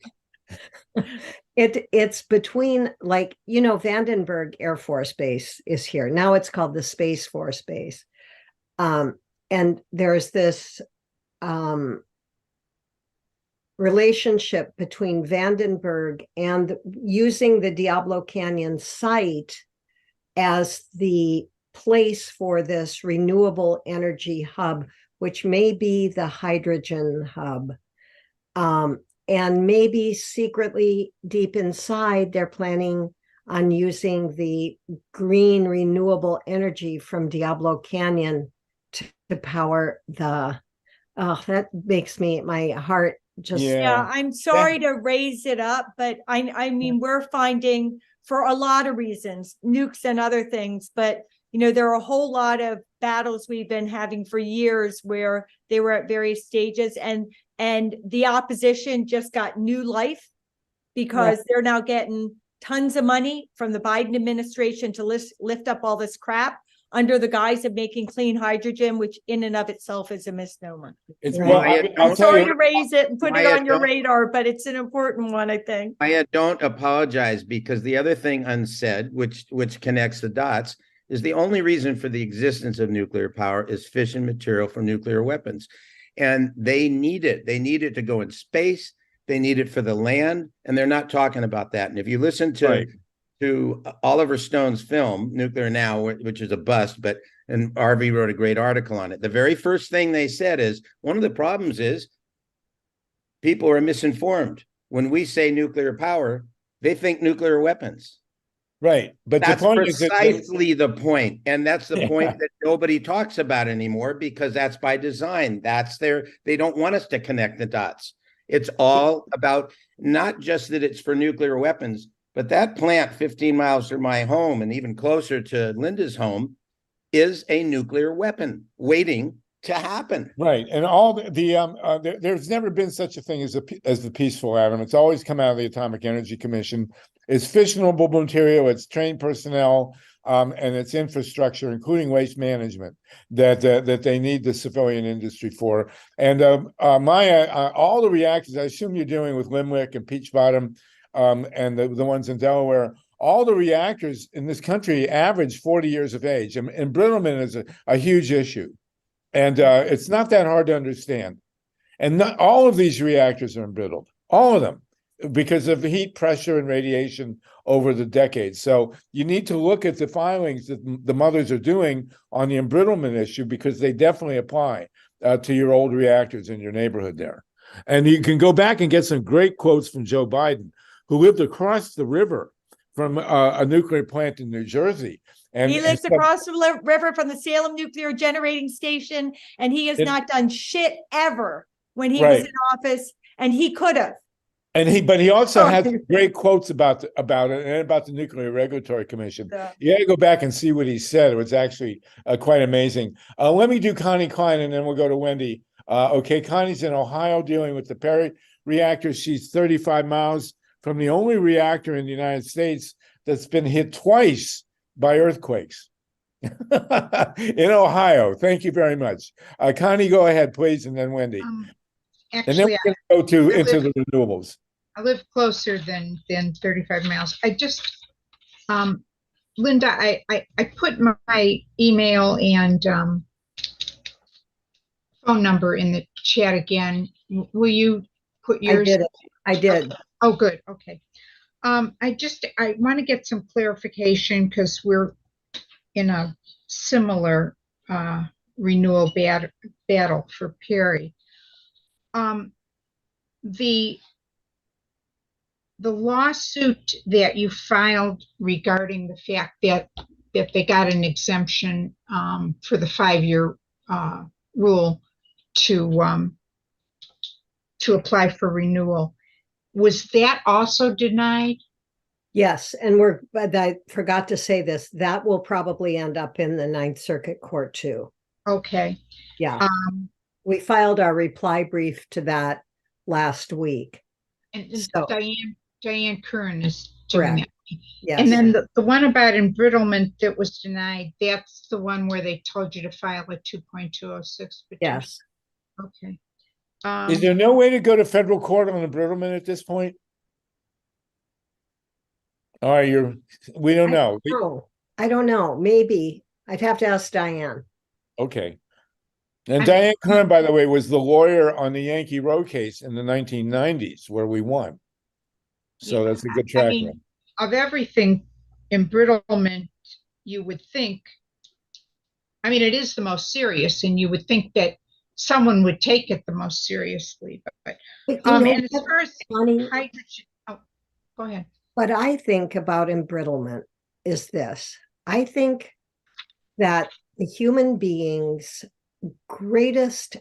[SPEAKER 4] It's between, like, Vandenberg Air Force Base is here. Now it's called the Space Force Base. And there's this relationship between Vandenberg and using the Diablo Canyon site as the place for this renewable energy hub, which may be the hydrogen hub. And maybe secretly deep inside, they're planning on using the green renewable energy from Diablo Canyon to power that makes my heart just.
[SPEAKER 9] Yeah, I'm sorry to raise it up, but I mean, we're finding, for a lot of reasons, nukes and other things, but there are a whole lot of battles we've been having for years where they were at various stages, and the opposition just got new life because they're now getting tons of money from the Biden administration to lift up all this crap under the guise of making clean hydrogen, which in and of itself is a misnomer.
[SPEAKER 1] It's
[SPEAKER 4] Right.
[SPEAKER 1] well,
[SPEAKER 7] Maya,
[SPEAKER 9] I'm
[SPEAKER 7] don't-
[SPEAKER 9] sorry to raise it and put it
[SPEAKER 7] Maya,
[SPEAKER 9] on your
[SPEAKER 7] don't-
[SPEAKER 9] radar, but it's an important one, I think.
[SPEAKER 7] Maya, don't apologize, because the other thing unsaid, which connects the dots, is the only reason for the existence of nuclear power is fission material for nuclear weapons. And they need it. They need it to go in space. They need it for the land. And they're not talking about that. And if you listen to,
[SPEAKER 1] Right.
[SPEAKER 7] to Oliver Stone's film, Nuclear Now, which is a bust, and RV wrote a great article on it. The very first thing they said is, one of the problems is people are misinformed. When we say nuclear power, they think nuclear weapons.
[SPEAKER 1] Right. But
[SPEAKER 7] That's
[SPEAKER 1] the point is that
[SPEAKER 7] precisely the point. And that's the
[SPEAKER 1] Yeah.
[SPEAKER 7] point that nobody talks about anymore, because that's by design. They don't want us to connect the dots. It's all about not just that it's for nuclear weapons, but that plant 15 miles from my home and even closer to Linda's home is a nuclear weapon waiting to happen.
[SPEAKER 1] right, and all there's never been such a thing as the peaceful atom. It's always come out of the Atomic Energy Commission. It's fissionable material, it's trained personnel, and it's infrastructure, including waste management, that they need the civilian industry for. And Maya, all the reactors, I assume you're dealing with Limerick and Peach Bottom, and the ones in Delaware. All the reactors in this country average 40 years of age, and embrittlement is a huge issue. And it's not that hard to understand. And not all of these reactors are embrittled, all of them, because of the heat, pressure, and radiation over the decades. So you need to look at the filings that the mothers are doing on the embrittlement issue, because they definitely apply to your old reactors in your neighborhood there. And you can go back and get some great quotes from Joe Biden, who lived across the river from a nuclear plant in New Jersey. And
[SPEAKER 9] He lives across the river from the Salem Nuclear Generating Station, and he has not done shit ever when he was
[SPEAKER 1] Right.
[SPEAKER 9] in office, and he could have.
[SPEAKER 1] but he also
[SPEAKER 9] Oh.
[SPEAKER 1] has great quotes about it and about the Nuclear Regulatory Commission.
[SPEAKER 9] Yeah.
[SPEAKER 1] You got to go back and see what he said. It was actually quite amazing. Let me do Connie Klein, and then we'll go to Wendy. Okay, Connie's in Ohio dealing with the Perry reactor. She's 35 miles from the only reactor in the United States that's been hit twice by earthquakes in Ohio. Thank you very much. Connie, go ahead, please, and then Wendy. And then
[SPEAKER 10] Actually,
[SPEAKER 1] we're going to go to into the renewables.
[SPEAKER 10] I live closer than 35 miles. I just, Linda, I put my email and phone number in the chat again. Will you put yours?
[SPEAKER 4] I did.
[SPEAKER 10] Oh, good. Okay. I want to get some clarification, because we're in a similar renewal battle for Perry. The lawsuit that you filed regarding the fact that they got an exemption for the 5-year rule to apply for renewal, was that also denied?
[SPEAKER 4] Yes, and but I forgot to say this, that will probably end up in the Ninth Circuit Court too.
[SPEAKER 10] Okay.
[SPEAKER 4] Yeah. We filed our reply brief to that last week.
[SPEAKER 10] And
[SPEAKER 4] So-
[SPEAKER 10] Diane Curran is doing
[SPEAKER 4] Correct.
[SPEAKER 10] that.
[SPEAKER 4] Yes.
[SPEAKER 10] And then the one about embrittlement that was denied, that's the one where they told you to file a 2.206 petition?
[SPEAKER 4] Yes.
[SPEAKER 10] Okay.
[SPEAKER 1] Is there no way to go to federal court on embrittlement at this point? All right, we don't know.
[SPEAKER 4] I don't know. Maybe. I'd have to ask Diane.
[SPEAKER 1] Okay. And Diane Kern, by the way, was the lawyer on the Yankee Road case in the 1990s, where we won. So that's a good track record.
[SPEAKER 10] Of everything, embrittlement, you would think, it is the most serious, and you would think that someone would take it the most seriously. But and as far as hydrogen, go ahead.
[SPEAKER 4] What I think about embrittlement is this. I think that the human being's greatest,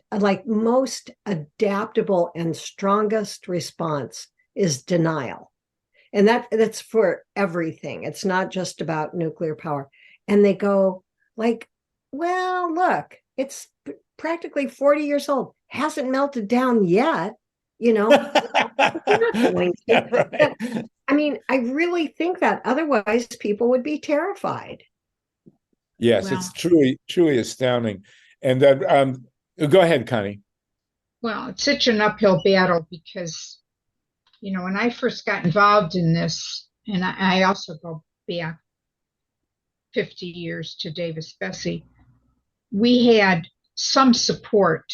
[SPEAKER 4] most adaptable and strongest response is denial. And that's for everything. It's not just about nuclear power. And they go well, look, it's practically 40 years old. Hasn't melted down yet,
[SPEAKER 1] Right.
[SPEAKER 4] I really think that otherwise people would be terrified.
[SPEAKER 1] Yes,
[SPEAKER 10] Well-
[SPEAKER 1] it's truly astounding. And go ahead, Connie.
[SPEAKER 10] Well, it's such an uphill battle because, when I first got involved in this, and I also go back 50 years to Davis Bessie, we had some support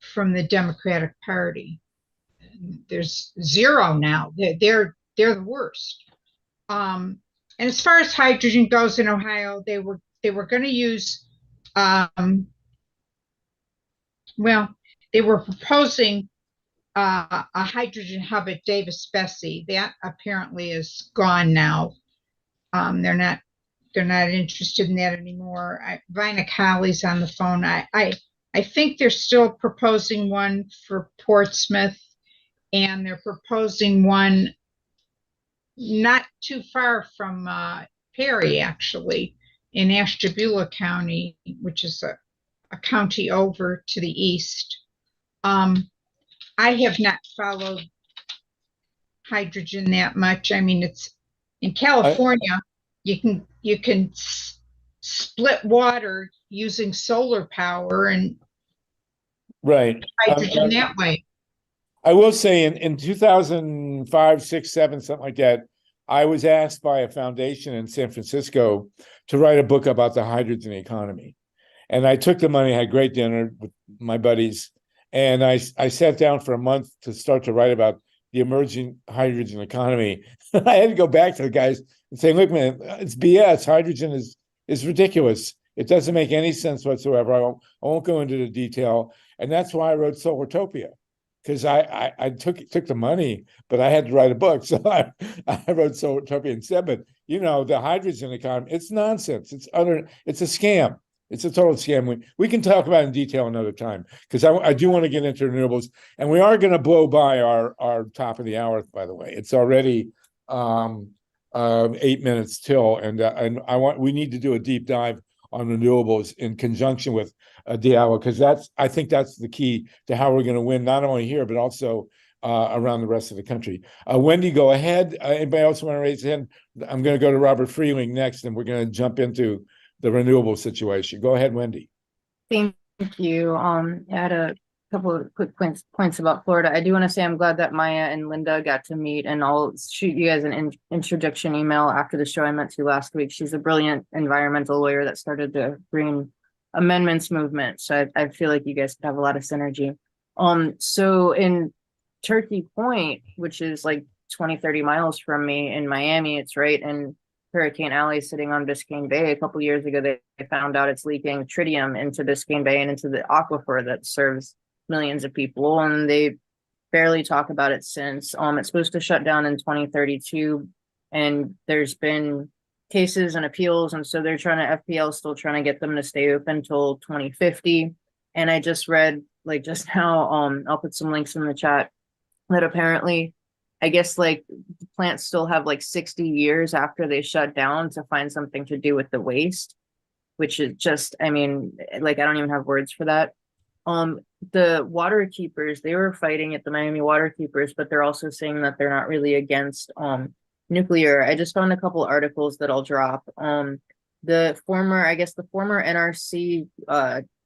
[SPEAKER 10] from the Democratic Party. There's zero now. They're the worst. And as far as hydrogen goes in Ohio, they were going to use, they were proposing a hydrogen hub at Davis Bessie. That apparently is gone now. They're not interested in that anymore. Vina Colley's on the phone. I think they're still proposing one for Portsmouth, and they're proposing one not too far from Perry, actually, in Ashtabula County, which is a county over to the east. I have not followed hydrogen that much. I mean, it's in California, you can split water using solar power and
[SPEAKER 1] Right.
[SPEAKER 10] hydrogen that way.
[SPEAKER 1] I will say in 2005, 6, 7, something like that, I was asked by a foundation in San Francisco to write a book about the hydrogen economy. And I took the money, had a great dinner with my buddies, and I sat down for a month to start to write about the emerging hydrogen economy. I had to go back to the guys and say, look, man, it's BS. Hydrogen is ridiculous. It doesn't make any sense whatsoever. I won't go into the detail. And that's why I wrote Solartopia, because I took the money, but I had to write a book. So I wrote Solartopia instead. But, the hydrogen economy, it's nonsense. It's a scam. It's a total scam. We can talk about it in detail another time, because I do want to get into renewables, and we are going to blow by our top of the hour. By the way, it's already 8 minutes till, and we need to do a deep dive on renewables in conjunction with Diablo, because I think that's the key to how we're going to win, not only here but also around the rest of the country. Wendy, go ahead. Anybody else want to raise their hand? I'm going to go to Robert Freeling next, and we're going to jump into the renewable situation. Go ahead, Wendy.
[SPEAKER 3] Thank you. I had a couple of quick points about Florida. I do want to say I'm glad that Maya and Linda got to meet, and I'll shoot you guys an introduction email after the show I met to last week. She's a brilliant environmental lawyer that started the green amendments movement. So I feel like you guys could have a lot of synergy. So in Turkey Point, which is like 20-30 miles from me in Miami, it's right in Hurricane Alley, sitting on Biscayne Bay. A couple years ago, they found out it's leaking tritium into Biscayne Bay and into the aquifer that serves millions of people, and they barely talk about it since. It's supposed to shut down in 2032, and there's been cases and appeals, and so they're FPL is still trying to get them to stay open until 2050. And I just read, like just now, I'll put some links in the chat, that apparently, I guess like the plants still have like 60 years after they shut down to find something to do with the waste, which is just, I mean, like, I don't even have words for that. The water keepers, they were fighting at the Miami water keepers, but they're also saying that they're not really against nuclear. I just found a couple articles that I'll drop. The former NRC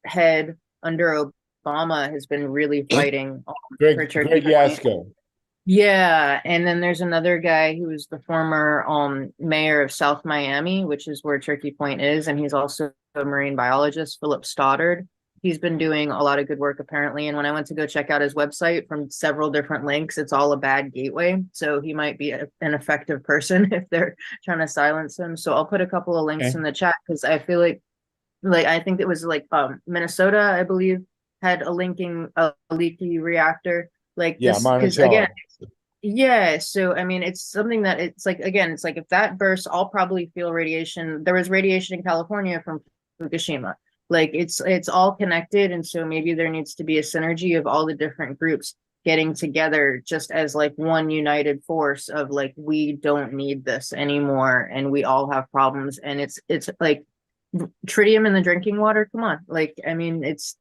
[SPEAKER 3] head under Obama has been really fighting for Turkey Point. Yeah, and then there's another guy who was the former mayor of South Miami, which is where Turkey Point is, and he's also a marine biologist, Philip Stoddard. He's been doing a lot of good work apparently, and when I went to go check out his website from several different links, it's all a bad gateway, so he might be an effective person if they're trying to silence him. So I'll put a couple of links in the chat, because I feel like I think it was like Minnesota, I believe, had a leaky reactor. Like this, because again, yeah. So I mean, it's something that it's like if that bursts, I'll probably feel radiation. There was radiation in California from Fukushima. Like it's all connected, and so maybe there needs to be a synergy of all the different groups getting together, just as like one united force of like, we don't need this anymore, and we all have problems, and it's like tritium in the drinking water. Come on, like, I mean, it's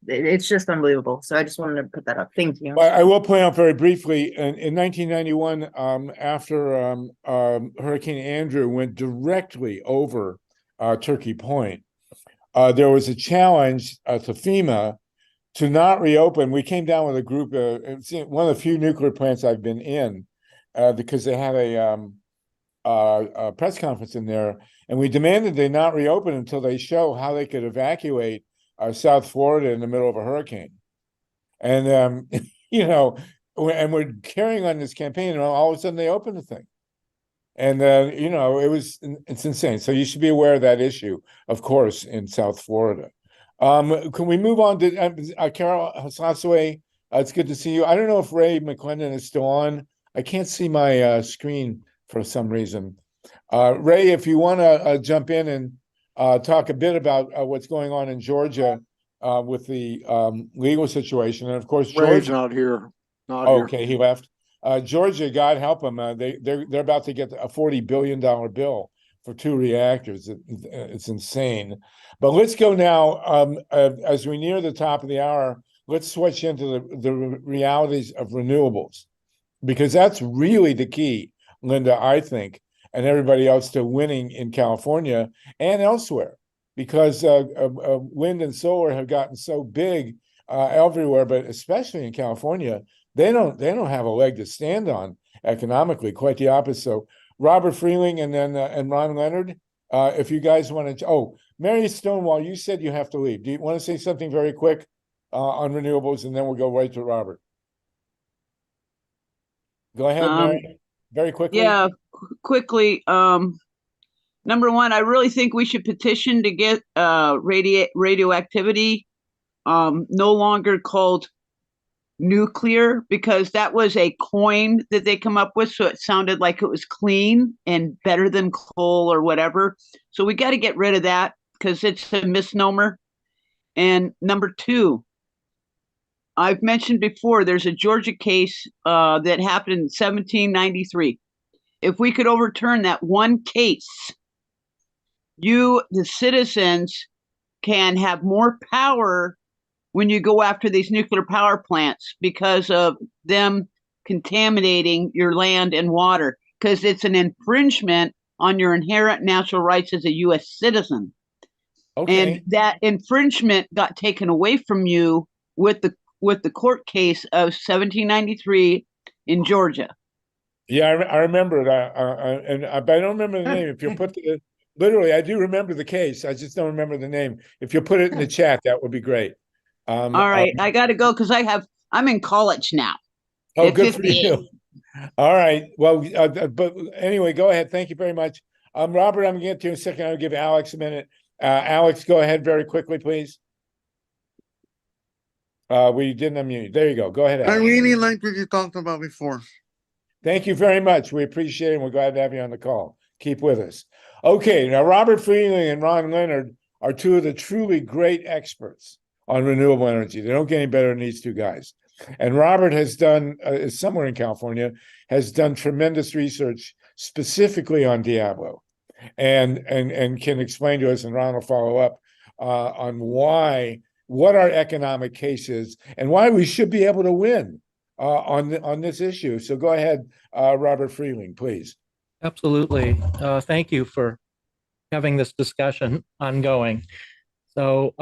[SPEAKER 3] just unbelievable. So I just wanted to put that up. Thank you.
[SPEAKER 1] Well, I will point out very briefly, in 1991, after Hurricane Andrew went directly over Turkey Point, there was a challenge to FEMA to not reopen. We came down with a group of, it's one of the few nuclear plants I've been in, because they had a press conference in there, and we demanded they not reopen until they show how they could evacuate South Florida in the middle of a hurricane. And you know, and we're carrying on this campaign, and all of a sudden they open the thing. And you know, it's insane. So you should be aware of that issue, of course, in South Florida. Can we move on to Carol Hasasway? It's good to see you. I don't know if Ray McClendon is still on. I can't see my screen for some reason. Ray, if you want to jump in and talk a bit about what's going on in Georgia with the legal situation, and of course,
[SPEAKER 11] Ray's
[SPEAKER 1] Georgia.
[SPEAKER 11] not here. Not
[SPEAKER 1] Okay,
[SPEAKER 11] here.
[SPEAKER 1] he left. Georgia, God help them. They're about to get a $40 billion bill for 2 reactors. It's insane. But let's go now. As we near the top of the hour, let's switch into the realities of renewables, because that's really the key, Linda, I think, and everybody else, to winning in California and elsewhere, because wind and solar have gotten so big everywhere, but especially in California. They don't have a leg to stand on economically. Quite the opposite. So Robert Freeling and then and Ron Leonard, if you guys want to. Oh, Mary Stonewall, you said you have to leave. Do you want to say something very quick on renewables, and then we'll go right to Robert? Go ahead, Mary. Very quickly.
[SPEAKER 12] Yeah, quickly. Number one, I really think we should petition to get radioactivity no longer called nuclear, because that was a coin that they come up with, so it sounded like it was clean and better than coal or whatever. So we got to get rid of that because it's a misnomer. And number two, I've mentioned before, there's a Georgia case that happened in 1793. If we could overturn that one case, you, the citizens, can have more power when you go after these nuclear power plants because of them contaminating your land and water, because it's an infringement on your inherent natural rights as a U.S. citizen.
[SPEAKER 1] Okay.
[SPEAKER 12] And that infringement got taken away from you with the court case of 1793 in Georgia.
[SPEAKER 1] Yeah, I remember it. But I don't remember the name. If you put literally, I do remember the case. I just don't remember the name. If you put it in the chat, that would be great.
[SPEAKER 12] All right, I got to go because I'm in college now.
[SPEAKER 1] Oh, good for you. All right. Well, but anyway, go ahead. Thank you very much. Robert, I'm going to get to you in a second. I'll give Alex a minute. Alex, go ahead very quickly, please. We didn't unmute. There you go. Go ahead, Alex.
[SPEAKER 11] I really like what you talked about before.
[SPEAKER 1] Thank you very much. We appreciate it, and we're glad to have you on the call. Keep with us. Okay, now Robert Freeling and Ron Leonard are 2 of the truly great experts on renewable energy. They don't get any better than these 2 guys. And Robert has done, is somewhere in California, has done tremendous research specifically on Diablo, and can explain to us, and Ron will follow up on what our economic case is and why we should be able to win on this issue. So go ahead, Robert Freeling, please.
[SPEAKER 13] Absolutely. Thank you for having this discussion ongoing. So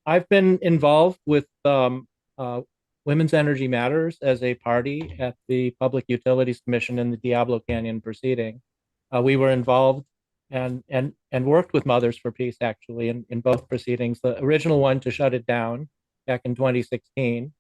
[SPEAKER 13] I've been involved with Women's Energy Matters as a party at the Public Utilities Commission in the Diablo Canyon proceeding. We were involved and worked with Mothers for Peace, actually, in both proceedings. The original one to shut it down back in 2016,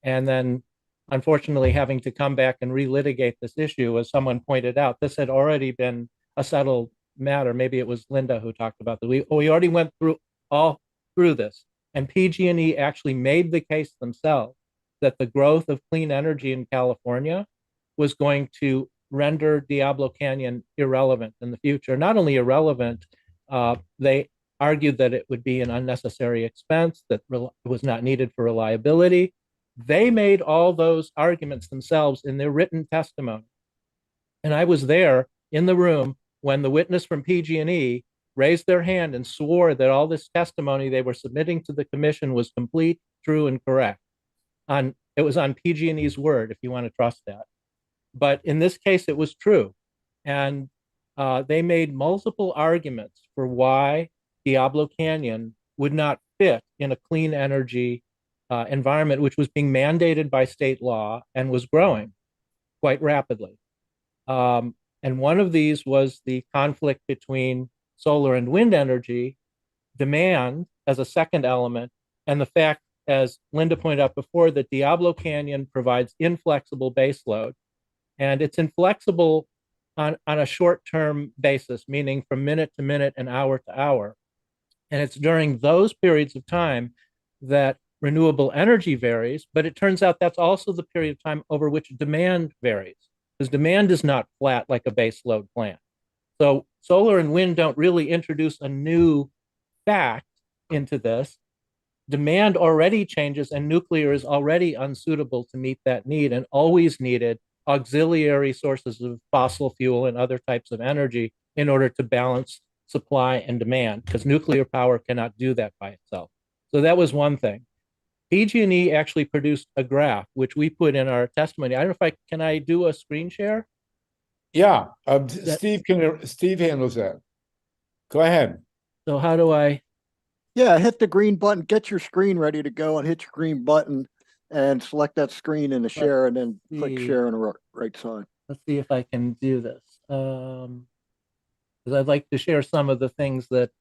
[SPEAKER 13] and then unfortunately having to come back and relitigate this issue. As someone pointed out, this had already been a settled matter. Maybe it was Linda who talked about that. We already went through this, and PG&E actually made the case themselves that the growth of clean energy in California was going to render Diablo Canyon irrelevant in the future. Not only irrelevant, they argued that it would be an unnecessary expense, that it was not needed for reliability. They made all those arguments themselves in their written testimony. And I was there in the room when the witness from PG&E raised their hand and swore that all this testimony they were submitting to the commission was complete, true, and correct. It was on PG&E's word, if you want to trust that. But in this case, it was true. And they made multiple arguments for why Diablo Canyon would not fit in a clean energy environment, which was being mandated by state law and was growing quite rapidly. And one of these was the conflict between solar and wind energy, demand as a second element, and the fact, as Linda pointed out before, that Diablo Canyon provides inflexible baseload. And it's inflexible on a short-term basis, meaning from minute to minute and hour to hour. And it's during those periods of time that renewable energy varies, but it turns out that's also the period of time over which demand varies, because demand is not flat like a baseload plant. So solar and wind don't really introduce a new fact into this. Demand already changes, and nuclear is already unsuitable to meet that need and always needed auxiliary sources of fossil fuel and other types of energy in order to balance supply and demand, because nuclear power cannot do that by itself. So that was one thing. PG&E actually produced a graph, which we put in our testimony. I don't know if can I do a screen share?
[SPEAKER 1] Yeah, Steve handles that. Go ahead.
[SPEAKER 13] So how do I?
[SPEAKER 14] Yeah, hit the green button, get your screen ready to go, and hit your green button and select that screen in the share, and then click share on the right side.
[SPEAKER 13] Let's see if I can do this. Because I'd like to share some of the things that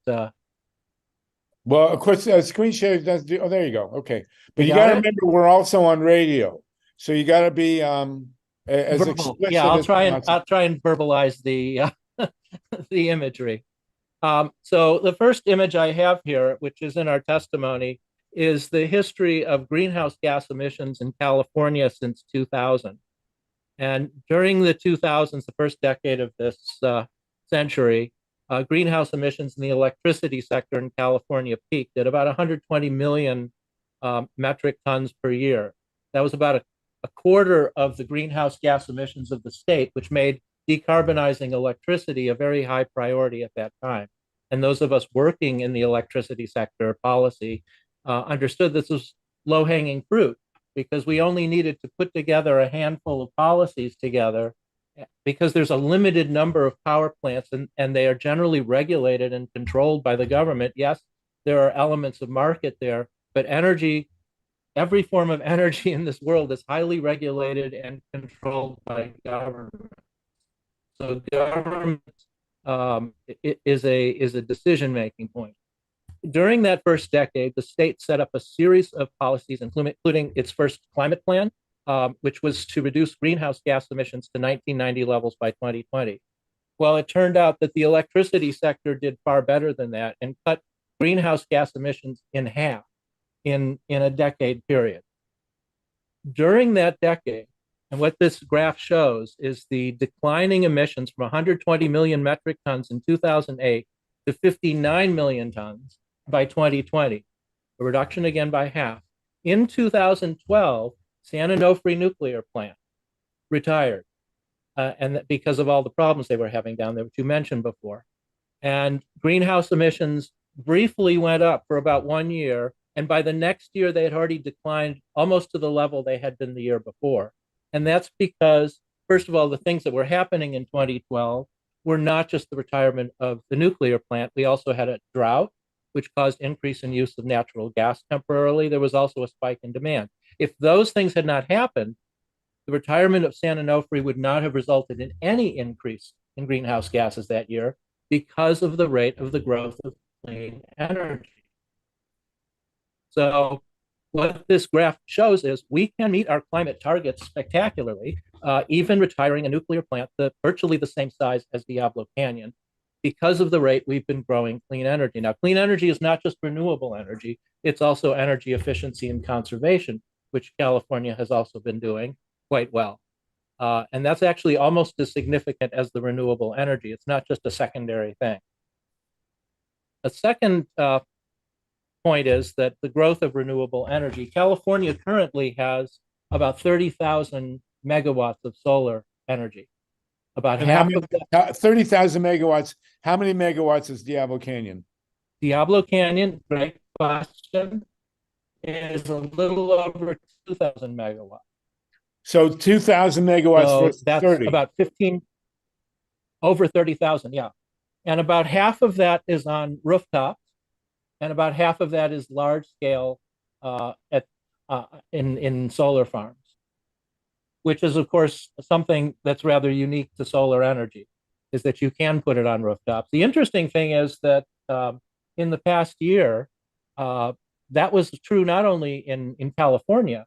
[SPEAKER 1] well, of course, screen share does do. Oh, there you go. Okay, but you got to remember we're also on radio, so you got to be as explicit.
[SPEAKER 13] Yeah, I'll try and verbalize the the imagery. So the first image I have here, which is in our testimony, is the history of greenhouse gas emissions in California since 2000. And during the 2000s, the first decade of this century, greenhouse emissions in the electricity sector in California peaked at about 120 million metric tons per year. That was about a quarter of the greenhouse gas emissions of the state, which made decarbonizing electricity a very high priority at that time. And those of us working in the electricity sector policy understood this was low-hanging fruit, because we only needed to put together a handful of policies together, because there's a limited number of power plants and they are generally regulated and controlled by the government. Yes, there are elements of market there, but energy, every form of energy in this world is highly regulated and controlled by government. So government is a decision-making point. During that first decade, the state set up a series of policies, including its first climate plan, which was to reduce greenhouse gas emissions to 1990 levels by 2020. Well, it turned out that the electricity sector did far better than that and cut greenhouse gas emissions in half in a decade period. During that decade, and what this graph shows is the declining emissions from 120 million metric tons in 2008 to 59 million tons by 2020, a reduction again by half. In 2012, San Onofre nuclear plant retired, and because of all the problems they were having down there, which you mentioned before. And greenhouse emissions briefly went up for about 1 year, and by the next year, they had already declined almost to the level they had been the year before. And that's because, first of all, the things that were happening in 2012 were not just the retirement of the nuclear plant. We also had a drought, which caused increase in use of natural gas temporarily. There was also a spike in demand. If those things had not happened, the retirement of San Onofre would not have resulted in any increase in greenhouse gases that year because of the rate of the growth of clean energy. So what this graph shows is we can meet our climate targets spectacularly, even retiring a nuclear plant virtually the same size as Diablo Canyon, because of the rate we've been growing clean energy. Now, clean energy is not just renewable energy, it's also energy efficiency and conservation, which California has also been doing quite well. And that's actually almost as significant as the renewable energy. It's not just a secondary thing. A second point is that the growth of renewable energy, California currently has about 30,000 megawatts of solar energy. About half of that.
[SPEAKER 1] 30,000 megawatts. How many megawatts is Diablo Canyon?
[SPEAKER 13] Diablo Canyon, great question, is a little over 2,000 megawatts.
[SPEAKER 1] So 2,000 megawatts
[SPEAKER 13] So
[SPEAKER 1] versus
[SPEAKER 13] that's
[SPEAKER 1] 30.
[SPEAKER 13] about 15, over 30,000, yeah. And about half of that is on rooftops, and about half of that is large scale in solar farms, which is of course something that's rather unique to solar energy, is that you can put it on rooftops. The interesting thing is that in the past year, that was true not only in California,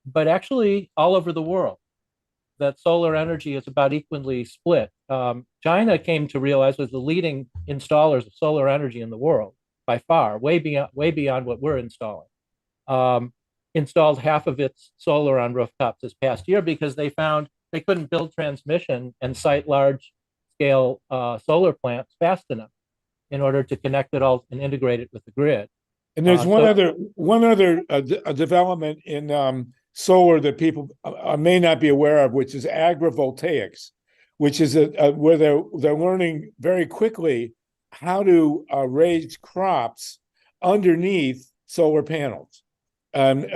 [SPEAKER 13] but actually all over the world, that solar energy is about equally split. China came to realize, was the leading installers of solar energy in the world by far, way beyond what we're installing. Installed half of its solar on rooftops this past year because they found they couldn't build transmission and site large scale solar plants fast enough in order to connect it all and integrate it with the grid.
[SPEAKER 1] And there's one other development in solar that people may not be aware of, which is agrivoltaics, which is where they're learning very quickly how to raise crops underneath solar panels. And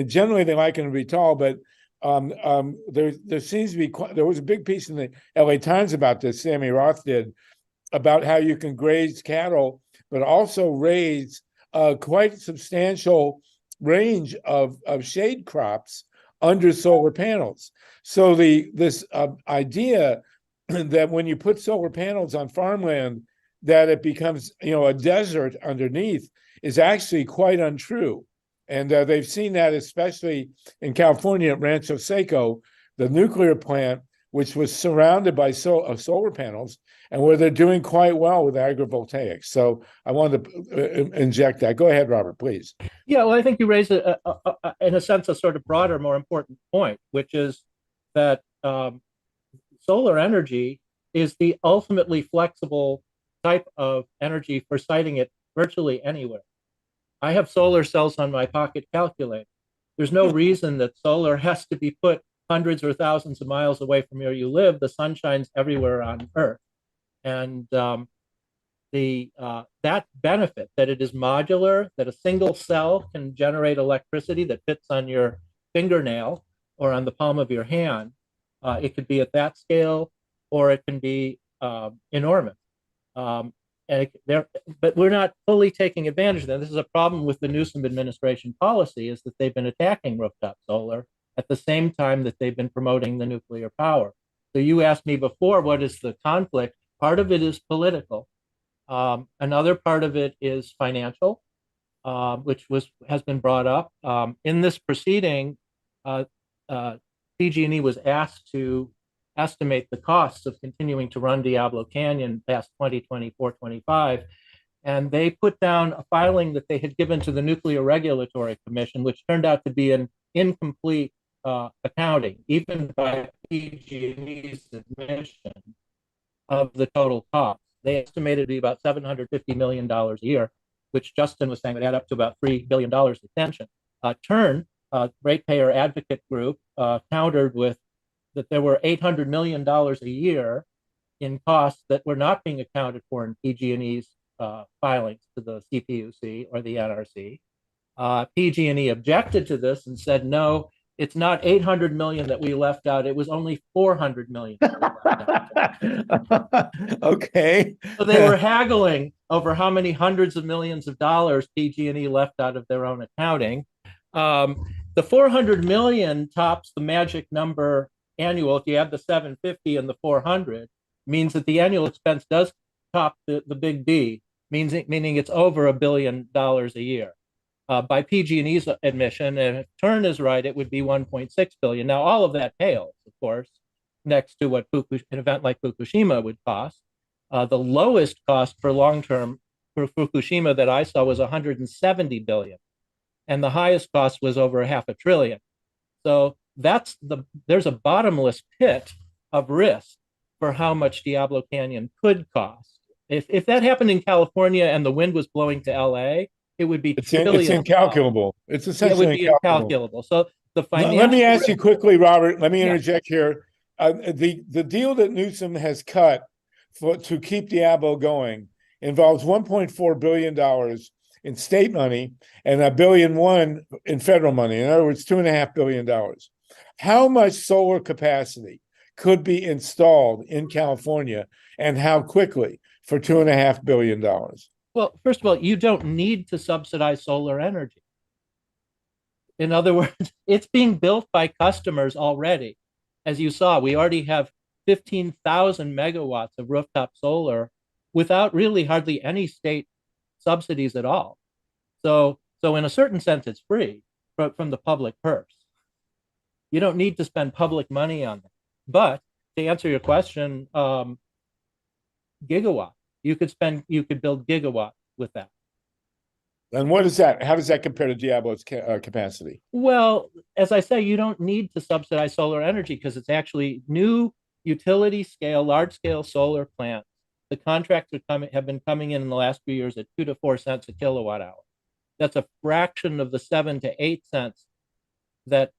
[SPEAKER 1] generally they like them to be tall, but there seems to be there was a big piece in the LA Times about this, Sammy Roth did, about how you can graze cattle, but also raise quite substantial range of shade crops under solar panels. So this idea that when you put solar panels on farmland, that it becomes a desert underneath is actually quite untrue. And they've seen that especially in California at Rancho Seco, the nuclear plant, which was surrounded by solar panels, and where they're doing quite well with agrivoltaics. So I wanted to inject that. Go ahead, Robert, please.
[SPEAKER 13] Yeah, well, I think you raise, in a sense, a sort of broader, more important point, which is that solar energy is the ultimately flexible type of energy for siting it virtually anywhere. I have solar cells on my pocket calculator. There's no reason that solar has to be put hundreds or thousands of miles away from where you live. The sun shines everywhere on Earth. And that benefit, that it is modular, that a single cell can generate electricity that fits on your fingernail or on the palm of your hand. It could be at that scale, or it can be enormous. But we're not fully taking advantage of that. This is a problem with the Newsom administration policy, is that they've been attacking rooftop solar at the same time that they've been promoting the nuclear power. So you asked me before, what is the conflict? Part of it is political. Another part of it is financial, which has been brought up. In this proceeding, PG&E was asked to estimate the costs of continuing to run Diablo Canyon past 2024-25, and they put down a filing that they had given to the Nuclear Regulatory Commission, which turned out to be an incomplete accounting, even by PG&E's admission, of the total cost. They estimated it to be about $750 million a year, which Justin was saying would add up to about $3 billion of pension. Turn, ratepayer advocate group, countered with that there were $800 million a year in costs that were not being accounted for in PG&E's filings to the CPUC or the NRC. PG&E objected to this and said, no, it's not 800 million that we left out. It was only 400 million.
[SPEAKER 1] Okay.
[SPEAKER 13] So they were haggling over how many hundreds of millions of dollars PG&E left out of their own accounting. The 400 million tops the magic number annual. If you add the 750 and the 400, means that the annual expense does top the big D, meaning it's over $1 billion a year. By PG&E's admission, and if Turn is right, it would be 1.6 billion. Now, all of that pales, of course, next to what an event like Fukushima would cost. The lowest cost for long-term for Fukushima that I saw was 170 billion, and the highest cost was over $500 billion. So there's a bottomless pit of risk for how much Diablo Canyon could cost. If that happened in California and the wind was blowing to LA, it would be
[SPEAKER 1] it's incalculable. It's essentially
[SPEAKER 13] it would be incalculable. So the financial.
[SPEAKER 1] Let me ask you quickly, Robert. Let me interject here. The deal that Newsom has cut to keep Diablo going involves $1.4 billion in state money and $1.1 billion in federal money. In other words, $2.5 billion. How much solar capacity could be installed in California, and how quickly for $2.5 billion?
[SPEAKER 13] Well, first of all, you don't need to subsidize solar energy. In other words, it's being built by customers already. As you saw, we already have 15,000 megawatts of rooftop solar without really hardly any state subsidies at all. So in a certain sense, it's free from the public purse. You don't need to spend public money on that. But to answer your question, gigawatt, you could build gigawatts with that.
[SPEAKER 1] And what is that? How does that compare to Diablo's capacity?
[SPEAKER 13] Well, as I say, you don't need to subsidize solar energy because it's actually new utility scale, large scale solar plants. The contracts have been coming in the last few years at 2 to 4 cents a kilowatt hour. That's a fraction of the 7 to 8 cents that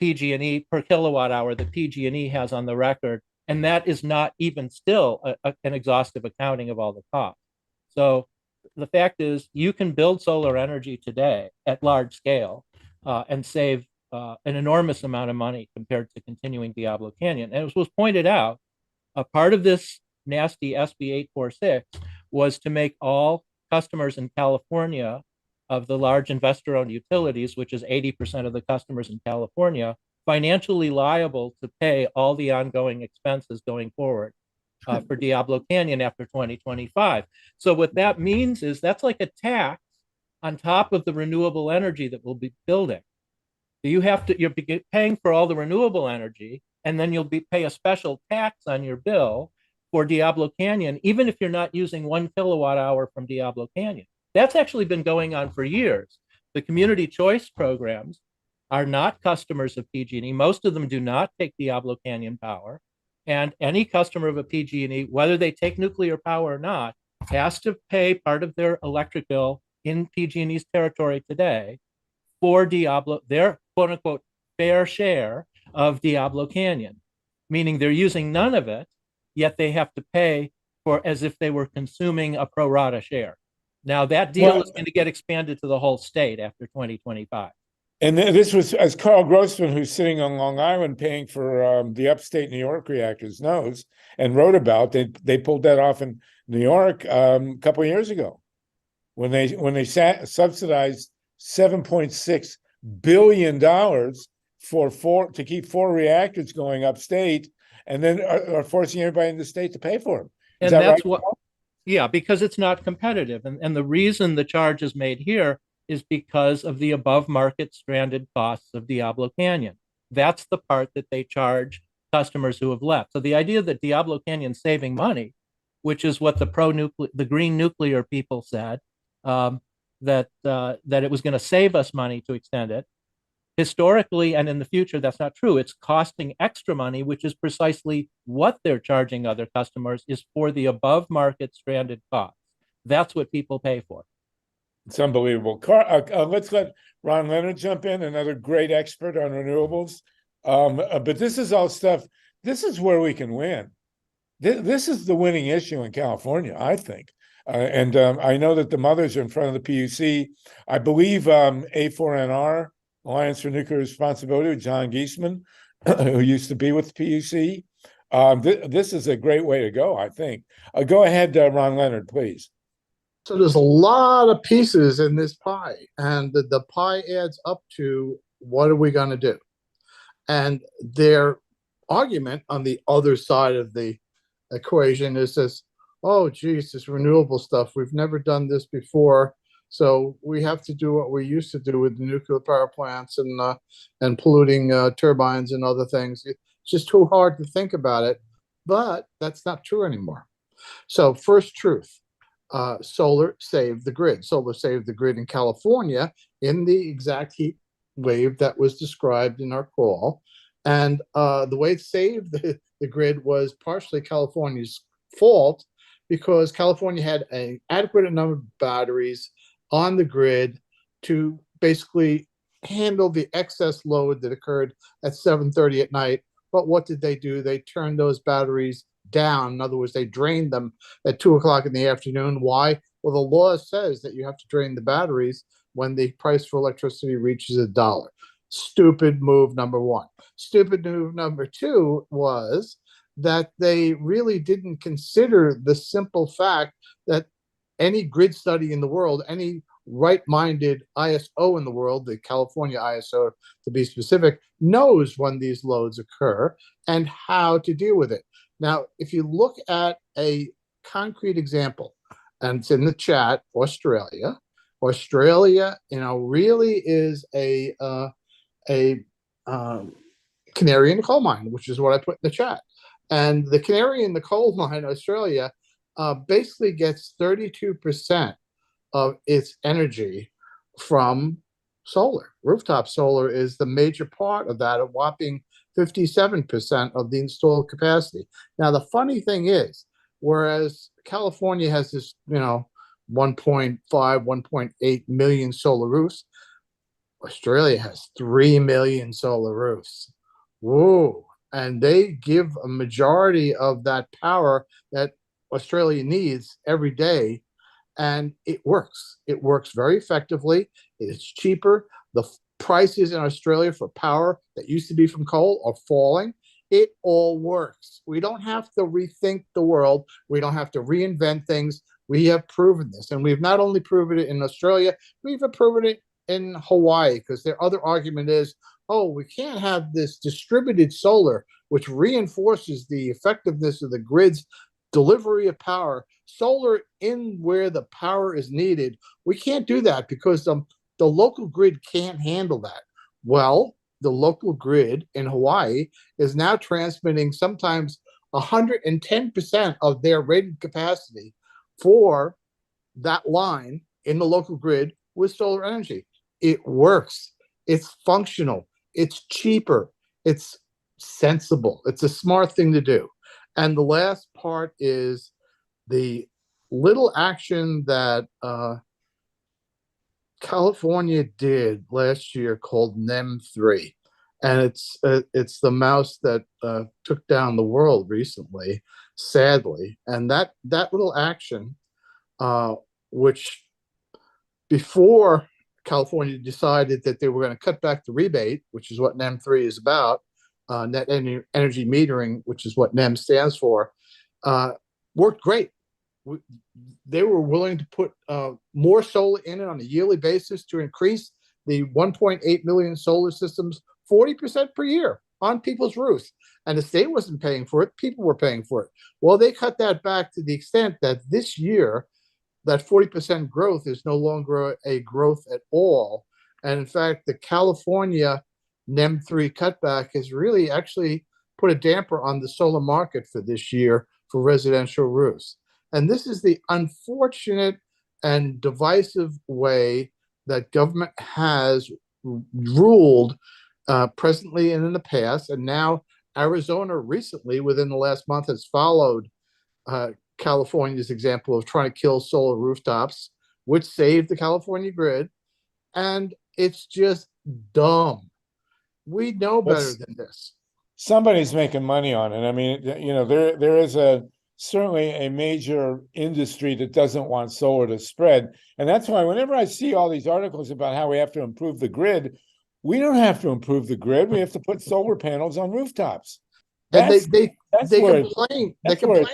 [SPEAKER 13] PG&E per kilowatt hour that PG&E has on the record, and that is not even still an exhaustive accounting of all the costs. So the fact is, you can build solar energy today at large scale and save an enormous amount of money compared to continuing Diablo Canyon. And as was pointed out, a part of this nasty SB 846 was to make all customers in California of the large investor-owned utilities, which is 80% of the customers in California, financially liable to pay all the ongoing expenses going forward for Diablo Canyon after 2025. So what that means is that's like a tax on top of the renewable energy that we'll be building. You're paying for all the renewable energy, and then you'll pay a special tax on your bill for Diablo Canyon, even if you're not using 1 kilowatt hour from Diablo Canyon. That's actually been going on for years. The community choice programs are not customers of PG&E. Most of them do not take Diablo Canyon power. And any customer of a PG&E, whether they take nuclear power or not, has to pay part of their electric bill in PG&E's territory today for Diablo, their quote unquote fair share of Diablo Canyon, meaning they're using none of it, yet they have to pay for as if they were consuming a pro rata share. Now that deal is going to get expanded to the whole state after 2025.
[SPEAKER 1] And this was, as Carl Grossman, who's sitting on Long Island paying for the upstate New York reactors, knows and wrote about. They pulled that off in New York a couple of years ago when they subsidized $7.6 billion to keep 4 reactors going upstate, and then are forcing everybody in the state to pay for them.
[SPEAKER 13] And that's right? Yeah, because it's not competitive. And the reason the charge is made here is because of the above market stranded costs of Diablo Canyon. That's the part that they charge customers who have left. So the idea that Diablo Canyon's saving money, which is what the green nuclear people said, that it was going to save us money to extend it, historically and in the future, that's not true. It's costing extra money, which is precisely what they're charging other customers, is for the above market stranded costs. That's what people pay for.
[SPEAKER 1] It's unbelievable. Let's let Ron Leonard jump in, another great expert on renewables. But this is all stuff, this is where we can win. This is the winning issue in California, I think. And I know that the mothers are in front of the PUC. I believe A4NR, Alliance for Nuclear Responsibility, with John Giesman, who used to be with the PUC. This is a great way to go, I think. Go ahead, Ron Leonard, please.
[SPEAKER 11] So there's a lot of pieces in this pie, and the pie adds up to what are we going to do? And their argument on the other side of the equation is this, oh, geez, this renewable stuff, we've never done this before, so we have to do what we used to do with the nuclear power plants and polluting turbines and other things. It's just too hard to think about it, but that's not true anymore. So first truth. Solar saved the grid. Solar saved the grid in California in the exact heat wave that was described in our call. And the way it saved the grid was partially California's fault, because California had an adequate number of batteries on the grid to basically handle the excess load that occurred at 7:30 at night. But what did they do? They turned those batteries down. In other words, they drained them at 2 o'clock in the afternoon. Why? Well, the law says that you have to drain the batteries when the price for electricity reaches $1. Stupid move number one. Stupid move number two was that they really didn't consider the simple fact that any grid study in the world, any right-minded ISO in the world, the California ISO to be specific, knows when these loads occur and how to deal with it. Now, if you look at a concrete example, and it's in the chat, Australia, really is a canary in the coal mine, which is what I put in the chat. And the canary in the coal mine, Australia, basically gets 32% of its energy from solar. Rooftop solar is the major part of that, a whopping 57% of the installed capacity. Now, the funny thing is, whereas California has this, 1.5, 1.8 million solar roofs, Australia has 3 million solar roofs. Whoa. And they give a majority of that power that Australia needs every day. And it works. It works very effectively. It's cheaper. The prices in Australia for power that used to be from coal are falling. It all works. We don't have to rethink the world. We don't have to reinvent things. We have proven this. And we've not only proven it in Australia, we've proven it in Hawaii, because their other argument is, oh, we can't have this distributed solar, which reinforces the effectiveness of the grid's delivery of power. Solar in where the power is needed, we can't do that because the local grid can't handle that. Well, the local grid in Hawaii is now transmitting sometimes 110% of their rated capacity for that line in the local grid with solar energy. It works. It's functional. It's cheaper. It's sensible. It's a smart thing to do. And the last part is the little action that California did last year called NEM3. And it's the mouse that took down the world recently, sadly. And that little action, which before California decided that they were going to cut back the rebate, which is what NEM3 is about, net energy metering, which is what NEM stands for, worked great. They were willing to put more solar in it on a yearly basis to increase the 1.8 million solar systems 40% per year on people's roofs. And the state wasn't paying for it. People were paying for it. Well, they cut that back to the extent that this year, that 40% growth is no longer a growth at all. And in fact, the California NEM3 cutback has really actually put a damper on the solar market for this year for residential roofs. And this is the unfortunate and divisive way that government has ruled presently and in the past. And now Arizona recently, within the last month, has followed California's example of trying to kill solar rooftops, which saved the California grid. And it's just dumb. We know better than this.
[SPEAKER 1] Somebody's making money on it. I mean, there is certainly a major industry that doesn't want solar to spread. And that's why whenever I see all these articles about how we have to improve the grid, we don't have to improve the grid. We have to put solar panels on rooftops.
[SPEAKER 11] And they complain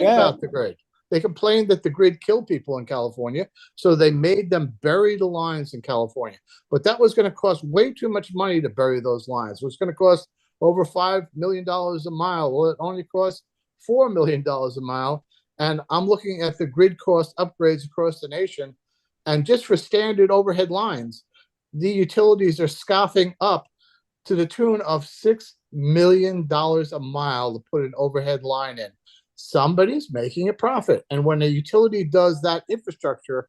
[SPEAKER 11] about the grid. They complained that the grid killed people in California, so they made them bury the lines in California. But that was going to cost way too much money to bury those lines. It was going to cost over $5 million a mile. Well, it only cost $4 million a mile. And I'm looking at the grid cost upgrades across the nation. And just for standard overhead lines, the utilities are scoffing up to the tune of $6 million a mile to put an overhead line in. Somebody's making a profit. And when a utility does that infrastructure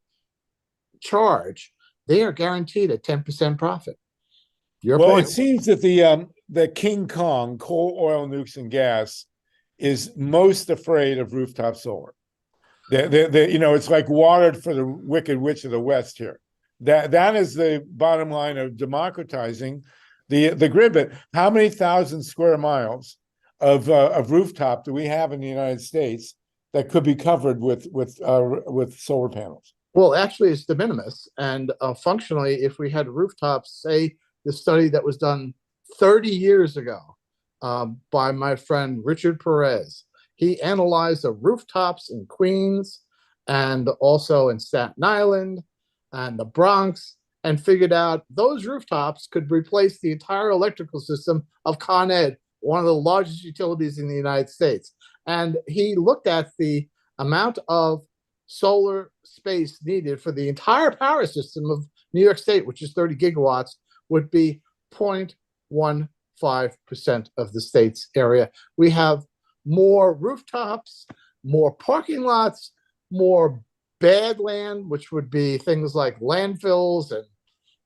[SPEAKER 11] charge, they are guaranteed a 10% profit.
[SPEAKER 1] It seems that the King Kong, coal, oil, nukes, and gas, is most afraid of rooftop solar. It's like watered for the wicked witch of the West here. That is the bottom line of democratizing the grid. But how many thousand square miles of rooftop do we have in the United States that could be covered with solar panels?
[SPEAKER 11] Well, actually, it's de minimis. And functionally, if we had rooftops, say the study that was done 30 years ago by my friend Richard Perez, he analyzed the rooftops in Queens and also in Staten Island and the Bronx, and figured out those rooftops could replace the entire electrical system of Con Ed, one of the largest utilities in the United States. And he looked at the amount of solar space needed for the entire power system of New York State, which is 30 gigawatts, would be 0.15% of the state's area. We have more rooftops, more parking lots, more bad land, which would be things like landfills and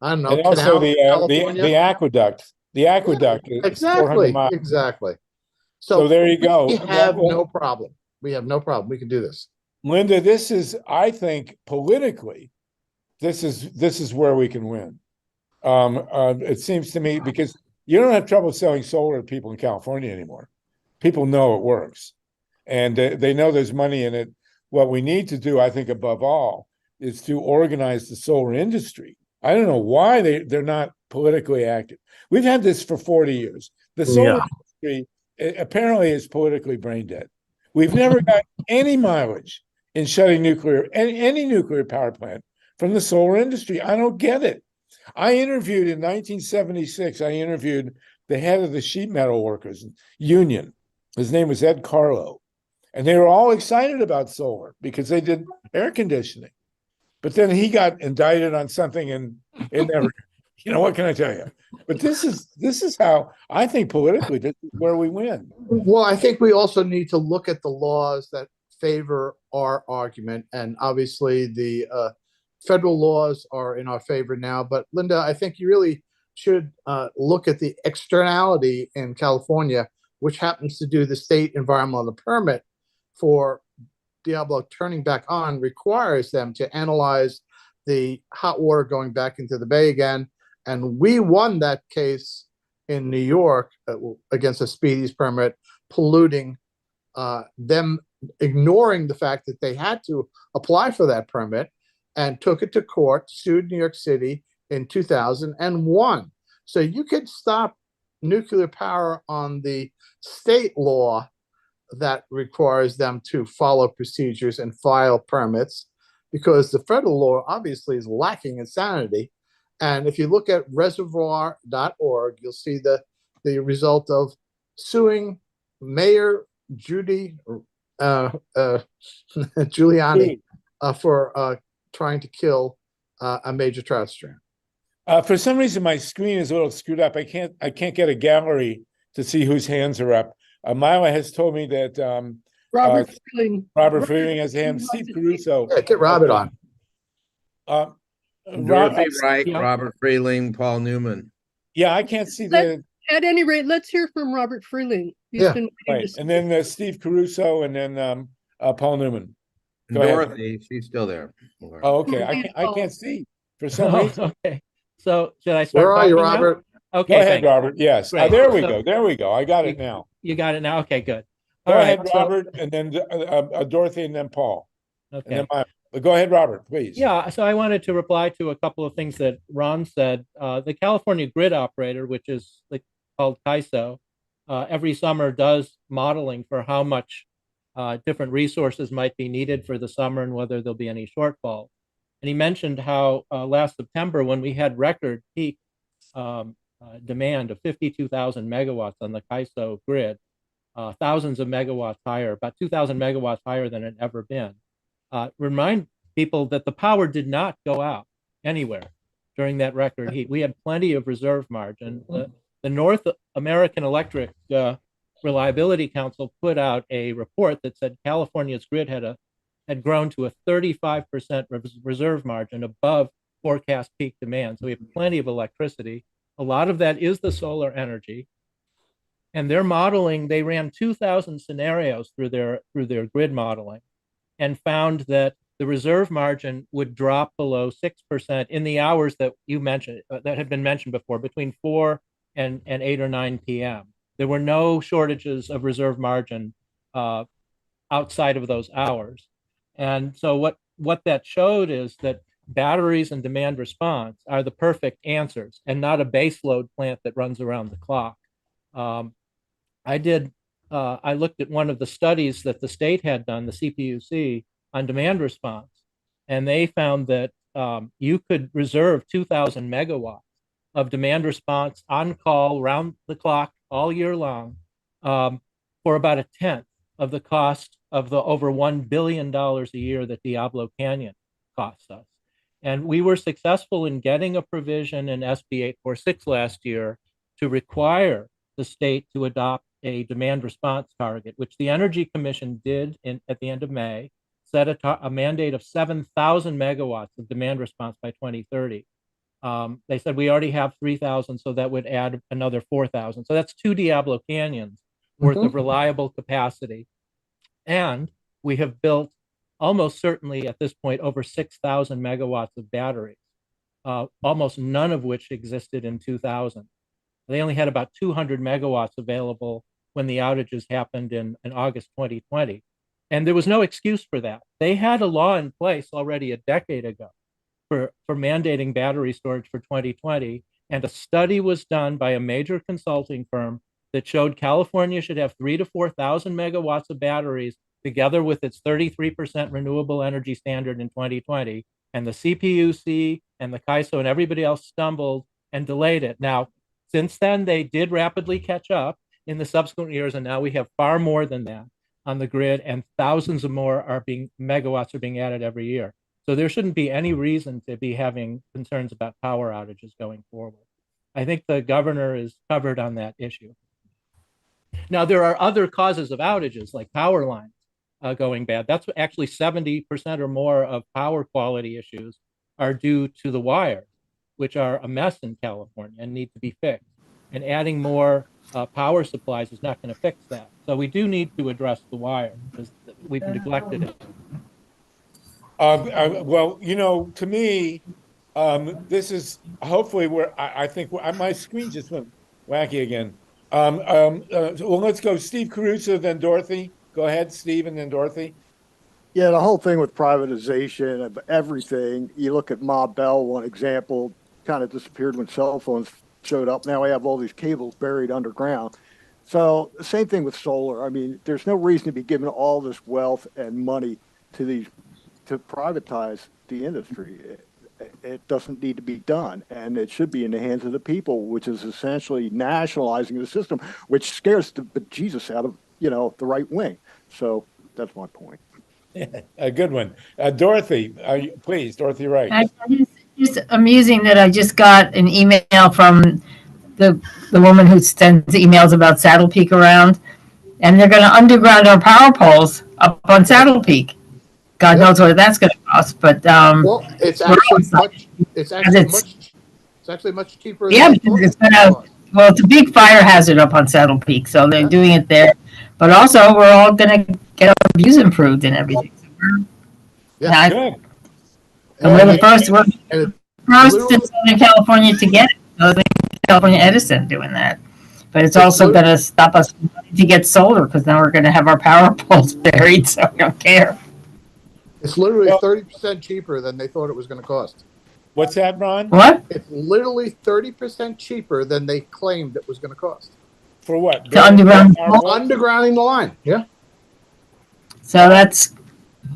[SPEAKER 11] I don't know,
[SPEAKER 1] And also
[SPEAKER 11] the
[SPEAKER 1] aqueduct. The aqueduct is 400 miles.
[SPEAKER 11] Exactly.
[SPEAKER 1] So there you go.
[SPEAKER 11] We have no problem. We have no problem. We can do this.
[SPEAKER 1] Linda, this is, I think, politically, this is where we can win. It seems to me, because you don't have trouble selling solar to people in California anymore. People know it works, and they know there's money in it. What we need to do, I think, above all, is to organize the solar industry. I don't know why they're not politically active. We've had this for 40 years. The solar industry apparently is politically brain dead. We've never got any mileage in shutting any nuclear power plant from the solar industry. I don't get it. I interviewed in 1976, I interviewed the head of the sheet metal workers union. His name was Ed Carlo. And they were all excited about solar because they did air conditioning. But then he got indicted on something and it never, what can I tell you? But this is how I think politically, this is where we win.
[SPEAKER 11] Well, I think we also need to look at the laws that favor our argument. And obviously the federal laws are in our favor now. But Linda, I think you really should look at the externality in California, which happens to do the state environmental permit for Diablo turning back on, requires them to analyze the hot water going back into the bay again. And we won that case in New York against a Speedies permit, polluting them, ignoring the fact that they had to apply for that permit, and took it to court, sued New York City in 2001. So you could stop nuclear power on the state law that requires them to follow procedures and file permits, because the federal law obviously is lacking in sanity. And if you look at reservoir.org, you'll see the result of suing Mayor Giuliani for trying to kill a major trout stream.
[SPEAKER 1] For some reason, my screen is a little screwed up. I can't get a gallery to see whose hands are up. Myla has told me that
[SPEAKER 6] Robert Freeling.
[SPEAKER 1] Robert Freeling has a hand. Steve Caruso.
[SPEAKER 11] Yeah, get Robert on.
[SPEAKER 7] Dorothy Wright, Robert Freeling, Paul Newman.
[SPEAKER 1] Yeah, I can't see the.
[SPEAKER 6] At any rate, let's hear from Robert Freeling.
[SPEAKER 1] Right. And then Steve Caruso, and then Paul Newman.
[SPEAKER 7] Dorothy, she's still there.
[SPEAKER 1] Oh, okay. I can't see for some reason.
[SPEAKER 13] Okay. So should I start?
[SPEAKER 11] Where are you, Robert?
[SPEAKER 13] Now? Okay.
[SPEAKER 1] Go ahead, Robert. Yes. There we go. There we go. I got it now.
[SPEAKER 13] You got it now. Okay, good.
[SPEAKER 1] Go ahead, Robert, and then Dorothy, and then Paul. Okay. And then go ahead, Robert, please.
[SPEAKER 13] Yeah. So I wanted to reply to a couple of things that Ron said. The California grid operator, which is called CAISO, every summer does modeling for how much different resources might be needed for the summer and whether there'll be any shortfall. And he mentioned how last September, when we had record peak demand of 52,000 megawatts on the CAISO grid, thousands of megawatts higher, about 2,000 megawatts higher than it ever been. Remind people that the power did not go out anywhere during that record heat. We had plenty of reserve margin. The North American Electric Reliability Council put out a report that said California's grid had grown to a 35% reserve margin above forecast peak demand. So we have plenty of electricity. A lot of that is the solar energy. And their modeling, they ran 2,000 scenarios through their grid modeling and found that the reserve margin would drop below 6% in the hours that you mentioned, that had been mentioned before, between 4 and 8 or 9 p.m. There were no shortages of reserve margin outside of those hours. And so what that showed is that batteries and demand response are the perfect answers and not a base load plant that runs around the clock. I looked at one of the studies that the state had done, the CPUC, on demand response. And they found that you could reserve 2,000 megawatts of demand response on call, round the clock, all year long, for about a tenth of the cost of the over $1 billion a year that Diablo Canyon costs us. And we were successful in getting a provision in SB 846 last year to require the state to adopt a demand response target, which the Energy Commission did at the end of May, set a mandate of 7,000 megawatts of demand response by 2030. They said we already have 3,000, so that would add another 4,000. So that's 2 Diablo Canyons worth of reliable capacity. And we have built almost certainly at this point over 6,000 megawatts of batteries, almost none of which existed in 2000. They only had about 200 megawatts available when the outages happened in August 2020. And there was no excuse for that. They had a law in place already a decade ago for mandating battery storage for 2020. And a study was done by a major consulting firm that showed California should have 3,000 to 4,000 megawatts of batteries together with its 33% renewable energy standard in 2020. And the CPUC and the CAISO and everybody else stumbled and delayed it. Now, since then, they did rapidly catch up in the subsequent years, and now we have far more than that on the grid, and thousands of more megawatts are being added every year. So there shouldn't be any reason to be having concerns about power outages going forward. I think the governor is covered on that issue. Now, there are other causes of outages, like power lines going bad. That's actually 70% or more of power quality issues are due to the wires, which are a mess in California and need to be fixed. And adding more power supplies is not going to fix that. So we do need to address the wire because we've neglected it.
[SPEAKER 1] Well, you know, to me, this is hopefully where I think my screen just went wacky again. Well, let's go Steve Caruso, then Dorothy. Go ahead, Steve, and then Dorothy.
[SPEAKER 14] Yeah, the whole thing with privatization of everything. You look at Ma Bell, one example, kind of disappeared when cell phones showed up. Now we have all these cables buried underground. So the same thing with solar. I mean, there's no reason to be giving all this wealth and money to privatize the industry. It doesn't need to be done, and it should be in the hands of the people, which is essentially nationalizing the system, which scares the bejesus out of the right wing. So that's my point.
[SPEAKER 1] A good one. Dorothy, please, Dorothy Wright.
[SPEAKER 15] It's amusing that I just got an email from the woman who sends emails about Saddle Peak around, and they're going to underground our power poles up on Saddle Peak. God knows what that's going to cost, but
[SPEAKER 11] well, it's actually much cheaper.
[SPEAKER 15] Yeah, because it's well, it's a big fire hazard up on Saddle Peak, so they're doing it there. But also, we're all going to get our views improved and everything. So
[SPEAKER 1] good.
[SPEAKER 15] And we're the first in Southern California to get it. Southern California Edison doing that. But it's also going to stop us to get solar because now we're going to have our power poles buried, so we don't care.
[SPEAKER 11] It's literally 30% cheaper than they thought it was going to cost.
[SPEAKER 1] What's that, Ron?
[SPEAKER 15] What?
[SPEAKER 11] It's literally 30% cheaper than they claimed it was going to cost.
[SPEAKER 1] For what?
[SPEAKER 15] To underground
[SPEAKER 11] undergrounding the line. Yeah.
[SPEAKER 15] So that's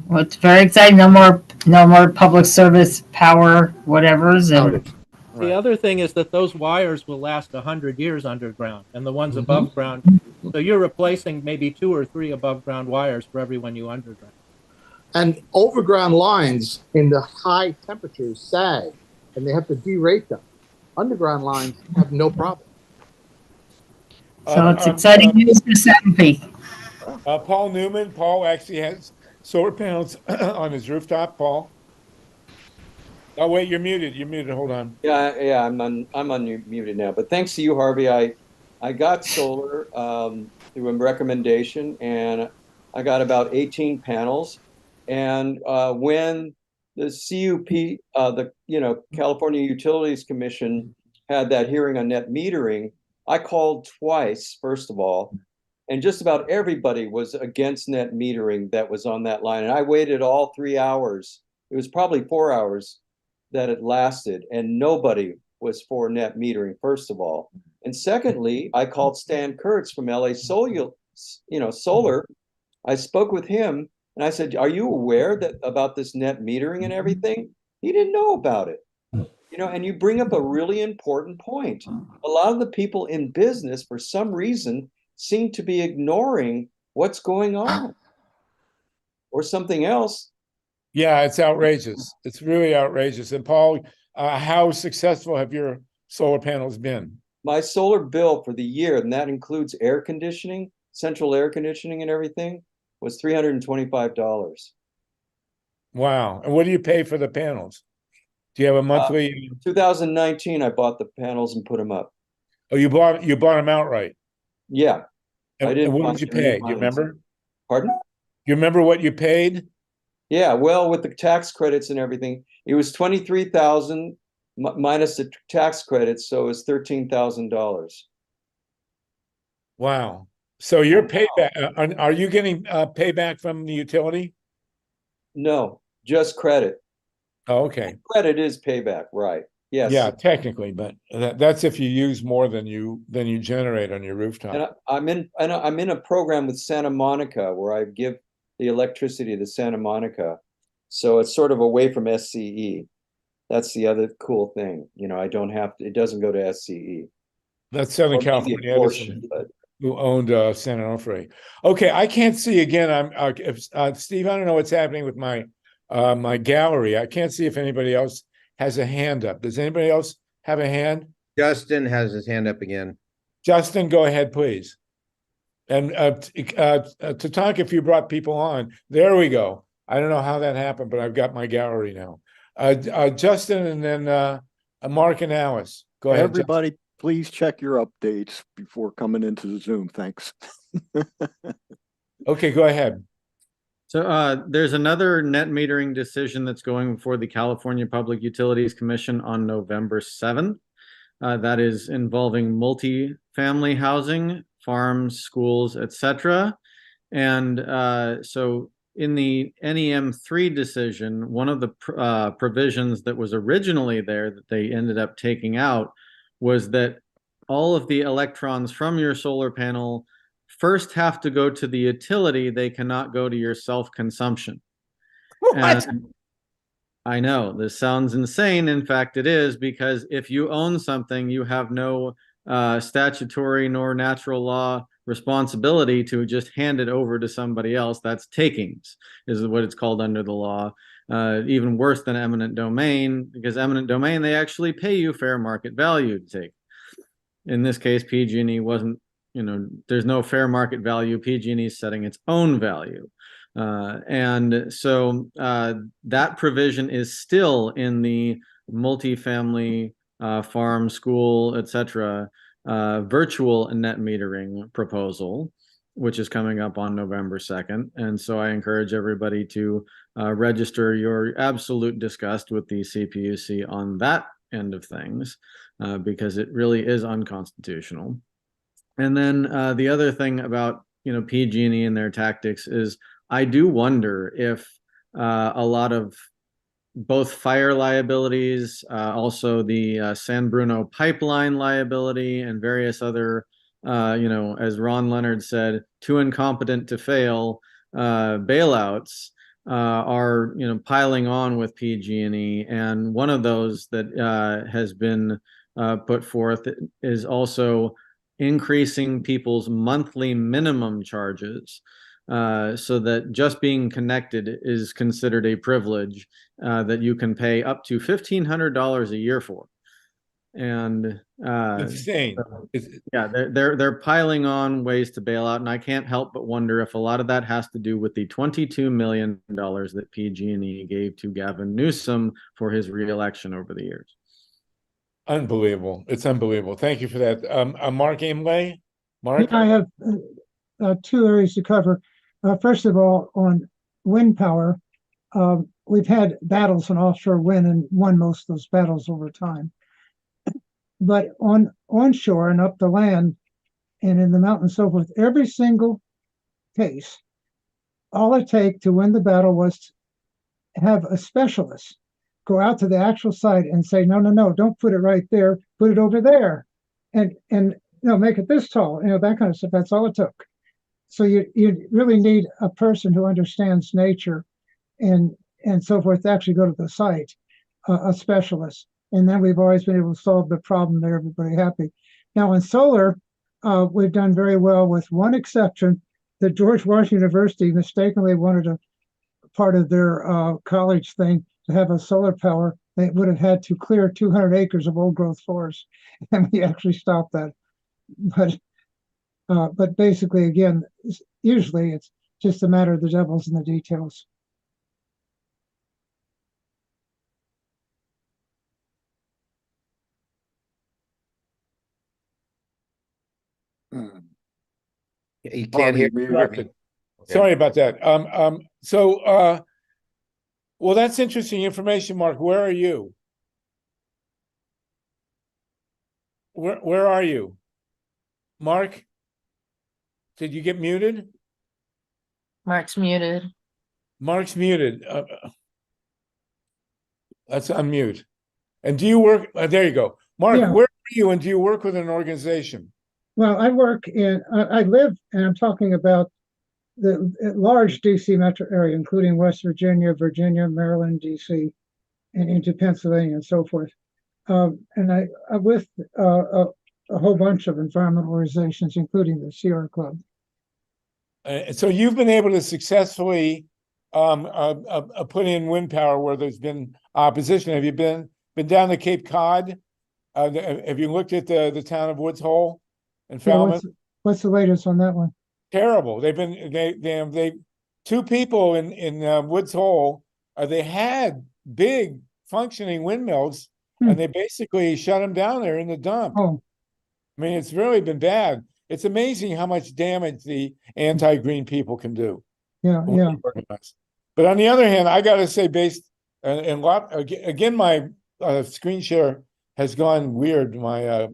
[SPEAKER 15] what's very exciting. No more public service power, whatever's. And
[SPEAKER 13] the other thing is that those wires will last 100 years underground, and the ones above ground. So you're replacing maybe 2 or 3 above ground wires for every one you underground.
[SPEAKER 11] And overground lines in the high temperatures sag, and they have to derate them. Underground lines have no problem.
[SPEAKER 15] So it's exciting news for Saddle Peak.
[SPEAKER 1] Paul Newman. Paul actually has solar panels on his rooftop. Paul. Oh wait, you're muted. You're muted. Hold on.
[SPEAKER 16] Yeah, I'm unmuted now. But thanks to you, Harvey, I got solar through a recommendation, and I got about 18 panels. And when the CUP, the California Utilities Commission, had that hearing on net metering, I called twice, first of all, and just about everybody was against net metering that was on that line. And I waited all 3 hours. It was probably 4 hours that it lasted, and nobody was for net metering, first of all. And secondly, I called Stan Kurtz from LA Solar. I spoke with him, And I said, are you aware that about this net metering and everything? He didn't know about it. You know, and you bring up a really important point. A lot of the people in business, for some reason, seem to be ignoring what's going on or something else.
[SPEAKER 1] Yeah, it's outrageous. It's really outrageous. And Paul, how successful have your solar panels been?
[SPEAKER 16] My solar bill for the year, and that includes air conditioning, central air conditioning and everything, was $325.
[SPEAKER 1] Wow. And what do you pay for the panels? Do you have a monthly?
[SPEAKER 16] 2019, I bought the panels and put them up.
[SPEAKER 1] Oh, you bought them outright?
[SPEAKER 16] Yeah.
[SPEAKER 1] And what did you pay? Do you remember?
[SPEAKER 16] Pardon?
[SPEAKER 1] You remember what you paid?
[SPEAKER 16] Yeah, well, with the tax credits and everything, it was 23,000 minus the tax credits, so it was $13,000.
[SPEAKER 1] Wow. So your payback, are you getting payback from the utility?
[SPEAKER 16] No, just credit.
[SPEAKER 1] Oh, okay.
[SPEAKER 16] Credit is payback, right? Yes.
[SPEAKER 1] Yeah, technically, but that's if you use more than you generate on your rooftop.
[SPEAKER 16] And I'm in a program with Santa Monica where I give the electricity to Santa Monica. So it's sort of away from SCE. That's the other cool thing. You know, I don't have to, it doesn't go to SCE.
[SPEAKER 1] That's Southern California Edison, who owned San Onofre. Okay, I can't see again. Steve, I don't know what's happening with my my gallery. I can't see if anybody else has a hand up. Does anybody else have a hand?
[SPEAKER 7] Justin has his hand up again.
[SPEAKER 1] Justin, go ahead, please. And to talk, if you brought people on, there we go. I don't know how that happened, but I've got my gallery now. Justin, and then Mark and Alice. Go ahead.
[SPEAKER 14] Everybody, please check your updates before coming into the Zoom. Thanks.
[SPEAKER 1] Okay, go ahead.
[SPEAKER 8] So there's another net metering decision that's going before the California Public Utilities Commission on November 7th. That is involving multi-family housing, farms, schools, etc. And so in the NEM3 decision, one of the provisions that was originally there that they ended up taking out was that all of the electrons from your solar panel first have to go to the utility. They cannot go to your self-consumption. And I know this sounds insane. In fact, it is, because if you own something, you have no statutory nor natural law responsibility to just hand it over to somebody else. That's takings, is what it's called under the law. Even worse than eminent domain, because eminent domain, they actually pay you fair market value to take. In this case, PG&E wasn't, you know, there's no fair market value. PG&E is setting its own value. And so that provision is still in the multifamily farm, school, etc. Virtual net metering proposal, which is coming up on November 2nd. And so I encourage everybody to register your absolute disgust with the CPUC on that end of things, because it really is unconstitutional. And then the other thing about, you know, PG&E and their tactics is, I do wonder if a lot of both fire liabilities, also the San Bruno pipeline liability, and various other, you know, as Ron Leonard said, too incompetent to fail bailouts are, you know, piling on with PG&E. And one of those that has been put forth is also increasing people's monthly minimum charges, so that just being connected is considered a privilege that you can pay up to $1,500 a year for. And
[SPEAKER 1] insane.
[SPEAKER 8] Yeah, they're piling on ways to bail out, and I can't help but wonder if a lot of that has to do with the $22 million that PG&E gave to Gavin Newsom for his reelection over the years.
[SPEAKER 1] Unbelievable. It's unbelievable. Thank you for that. Mark Amley? Mark?
[SPEAKER 17] Yeah, I have two areas to cover. First of all, on wind power, we've had battles on offshore wind and won most of those battles over time. But on onshore and up the land and in the mountains and so forth, every single case, all it takes to win the battle was to have a specialist go out to the actual site and say, no, don't put it right there, put it over there. And you know, make it this tall, you know, that kind of stuff. That's all it took. So you really need a person who understands nature and so forth to actually go to the site, a specialist. And then we've always been able to solve the problem, make everybody happy. Now in solar, we've done very well with one exception, that George Washington University mistakenly wanted a part of their college thing to have a solar power. They would have had to clear 200 acres of old growth forest, and we actually stopped that. But basically, again, usually it's just a matter of the devil's in the details.
[SPEAKER 7] You can't hear.
[SPEAKER 1] Sorry about that. Well, that's interesting information, Mark. Where are you? Where are you? Mark? Did you get muted?
[SPEAKER 3] Mark's muted.
[SPEAKER 1] Mark's muted. Let's unmute. And do you work? There you go. Mark,
[SPEAKER 17] Yeah.
[SPEAKER 1] where are you and do you work with an organization?
[SPEAKER 17] Well, I work in, I live, and I'm talking about the large DC metro area, including West Virginia, Maryland, DC, and into Pennsylvania and so forth. And I'm with a whole bunch of environmental organizations, including the Sierra Club.
[SPEAKER 1] So you've been able to successfully put in wind power where there's been opposition. Have you been down to Cape Cod? Have you looked at the town of Woods Hole and Falmouth?
[SPEAKER 17] What's the latest on that one?
[SPEAKER 1] Terrible. They two people in Woods Hole. They had big functioning windmills, and they basically shut them down there in the dump.
[SPEAKER 17] Oh.
[SPEAKER 1] I mean, it's really been bad. It's amazing how much damage the anti-green people can do.
[SPEAKER 17] Yeah.
[SPEAKER 1] But on the other hand, I got to say, again, my screen share has gone weird. My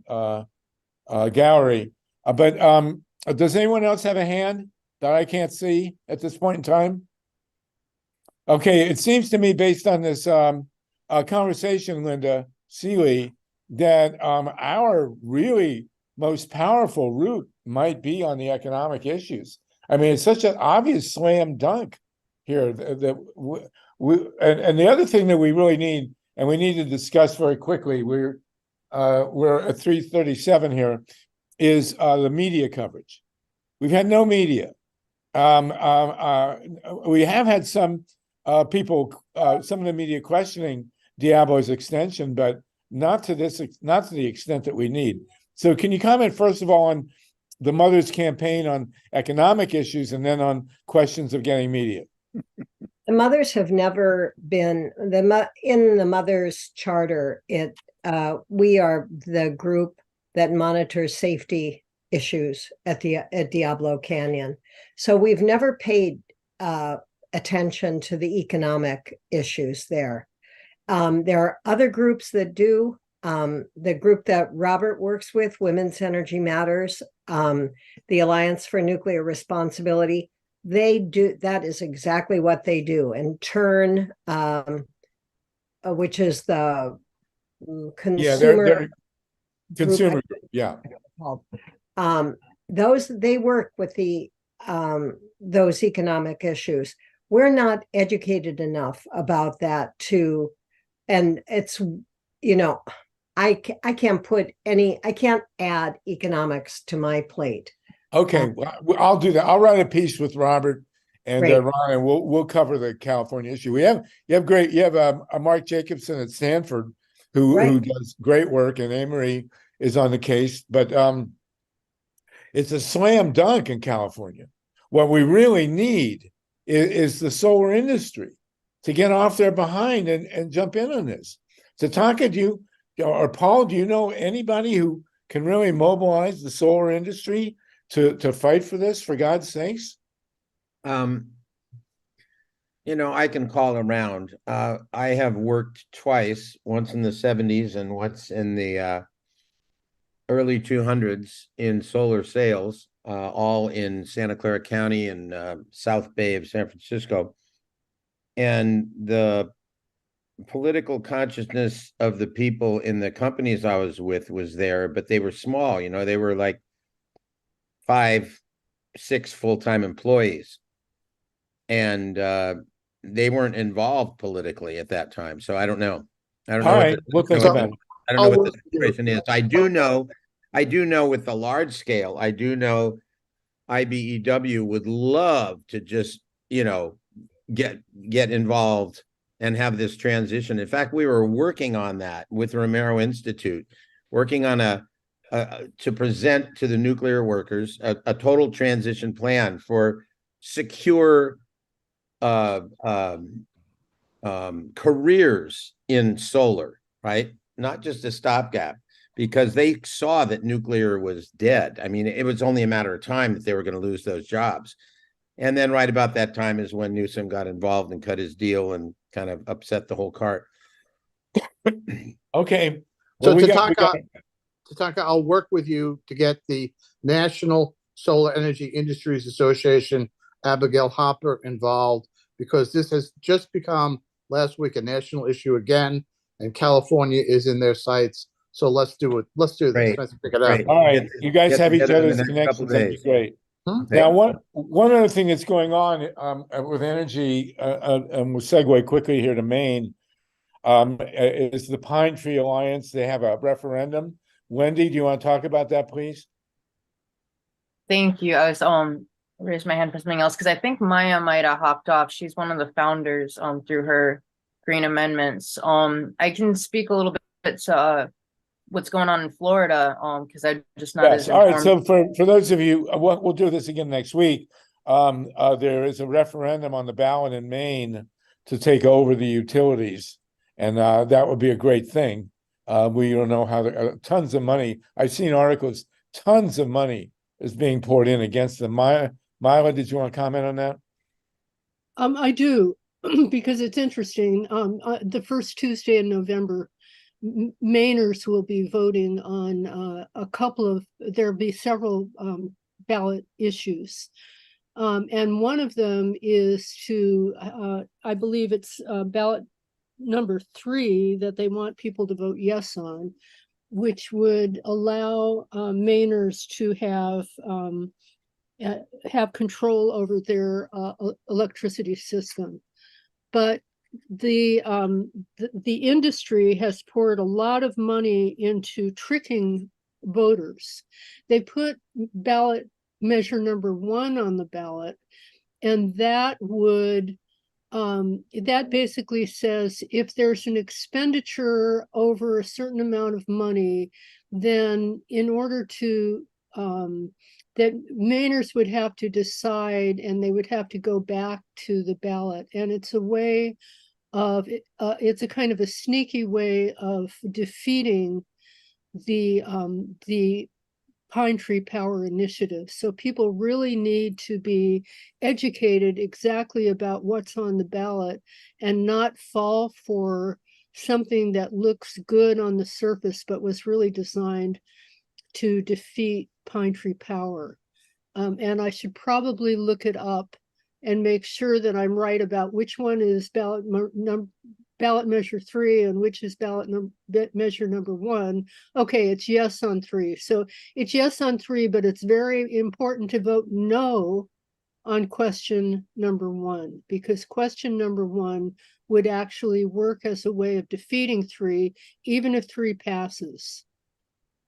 [SPEAKER 1] gallery, but does anyone else have a hand that I can't see at this point in time? Okay, it seems to me, based on this conversation, Linda Seeley, that our really most powerful route might be on the economic issues. I mean, it's such an obvious slam dunk here that and the other thing that we really need, and we need to discuss very quickly, we're at 3:37 here, is the media coverage. We've had no media. We have had some people, some of the media questioning Diablo's extension, but not to the extent that we need. So can you comment, first of all, on the Mother's campaign on economic issues and then on questions of getting media?
[SPEAKER 4] The Mothers have never been, in the Mothers Charter, we are the group that monitors safety issues at Diablo Canyon. So we've never paid attention to the economic issues there. There are other groups that do. The group that Robert works with, Women's Energy Matters, the Alliance for Nuclear Responsibility, they do, that is exactly what they do. And TURN, which is the consumer
[SPEAKER 1] consumer group, yeah.
[SPEAKER 4] They work with those economic issues. We're not educated enough about that and it's, I can't add economics to my plate.
[SPEAKER 1] Okay, well, I'll do that. I'll write a piece with Robert and Ron, and we'll cover the California issue. You have a Mark Jacobson at Stanford who does great work, and Amory is on the case, but it's a slam dunk in California. What we really need is the solar industry to get off their behind and jump in on this. Tatanka, or Paul, do you know anybody who can really mobilize the solar industry to fight for this, for God's sakes?
[SPEAKER 7] I can call around. I have worked twice, once in the 70s and once in the early 200s in solar sales, all in Santa Clara County and South Bay of San Francisco. And the political consciousness of the people in the companies I was with was there, but they were small, they were like 5 6 full-time employees. And they weren't involved politically at that time. So I don't know. I don't know.
[SPEAKER 1] All right, we'll think about it.
[SPEAKER 7] I don't know what the situation is. I do know with the large scale, I do know IBEW would love to just, get involved and have this transition. In fact, we were working on that with Romero Institute, working on to present to the nuclear workers a total transition plan for secure careers in solar, right? Not just a stopgap, because they saw that nuclear was dead. I mean, it was only a matter of time that they were going to lose those jobs. And then right about that time is when Newsom got involved and cut his deal and kind of upset the whole cart.
[SPEAKER 1] Okay.
[SPEAKER 11] So Tatanka, I'll work with you to get the National Solar Energy Industries Association, Abigail Hopper, involved, because this has just become last week a national issue again, and California is in their sights. So let's do it. Let's do this.
[SPEAKER 7] Great.
[SPEAKER 11] Let's pick it up.
[SPEAKER 7] Great.
[SPEAKER 1] All right, you guys
[SPEAKER 7] Get
[SPEAKER 1] have each
[SPEAKER 7] together in the
[SPEAKER 1] other's
[SPEAKER 7] next couple
[SPEAKER 1] connections. That'd be
[SPEAKER 7] days.
[SPEAKER 1] great.
[SPEAKER 7] Okay.
[SPEAKER 1] Now, one other thing that's going on with energy, and we'll segue quickly here to Maine, is the Pine Tree Alliance. They have a referendum. Wendy, do you want to talk about that, please?
[SPEAKER 3] Thank you. I was raised my hand for something else because I think Maya might have hopped off. She's one of the founders through her green amendments. I can speak a little bit to what's going on in Florida because I'm just not as informed.
[SPEAKER 1] All right. So for those of you, we'll do this again next week. There is a referendum on the ballot in Maine to take over the utilities, and that would be a great thing. We don't know how tons of money. I've seen articles. Tons of money is being poured in against them. Myla, did you want to comment on that?
[SPEAKER 6] I do, because it's interesting. The first Tuesday in November, Mainers will be voting on there'll be several ballot issues. And one of them is I believe it's ballot number 3 that they want people to vote yes on, which would allow Mainers to have control over their electricity system. But the industry has poured a lot of money into tricking voters. They put ballot measure number 1 on the ballot, and that would that basically says if there's an expenditure over a certain amount of money, then in order to that Mainers would have to decide, and they would have to go back to the ballot. And it's a way of it's a kind of a sneaky way of defeating the Pine Tree Power Initiative. So people really need to be educated exactly about what's on the ballot and not fall for something that looks good on the surface, but was really designed to defeat Pine Tree Power. And I should probably look it up and make sure that I'm right about which one is ballot measure 3 and which is ballot measure number 1. Okay, it's yes on 3. So it's yes on 3, but it's very important to vote no on question number 1, because question number 1 would actually work as a way of defeating 3, even if 3 passes.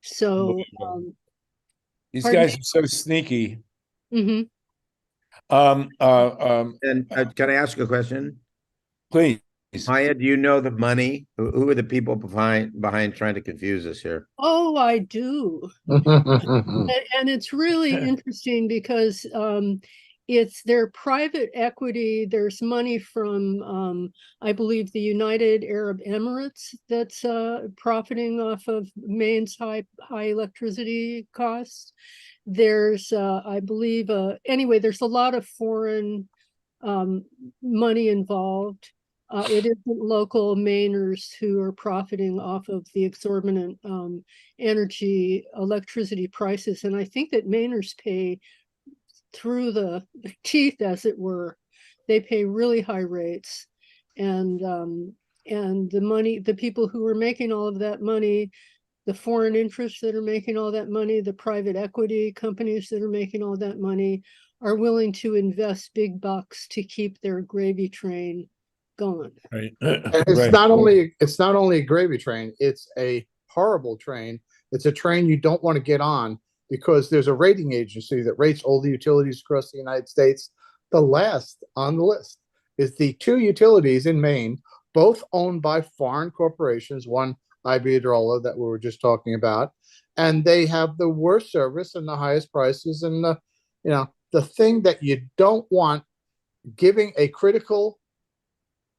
[SPEAKER 6] So
[SPEAKER 1] these guys are so sneaky.
[SPEAKER 6] Mm-hmm.
[SPEAKER 7] And can I ask a question?
[SPEAKER 1] Please.
[SPEAKER 7] Maya, do you know the money? Who are the people behind trying to confuse us here?
[SPEAKER 6] Oh, I do. And it's really interesting because it's their private equity. There's money from, I believe, the United Arab Emirates that's profiting off of Maine's high electricity costs. There's, I believe, anyway, there's a lot of foreign money involved. It isn't local Mainers who are profiting off of the exorbitant electricity prices. And I think that Mainers pay through the teeth, as it were. They pay really high rates. And the people who are making all of that money the foreign interests that are making all that money, the private equity companies that are making all that money, are willing to invest big bucks to keep their gravy train going.
[SPEAKER 1] Right.
[SPEAKER 11] And it's not only a gravy train, it's a horrible train. It's a train you don't want to get on because there's a rating agency that rates all the utilities across the United States. The last on the list is the two utilities in Maine, both owned by foreign corporations, one Iberdrola that we were just talking about, and they have the worst service and the highest prices. And the thing that you don't want, giving a critical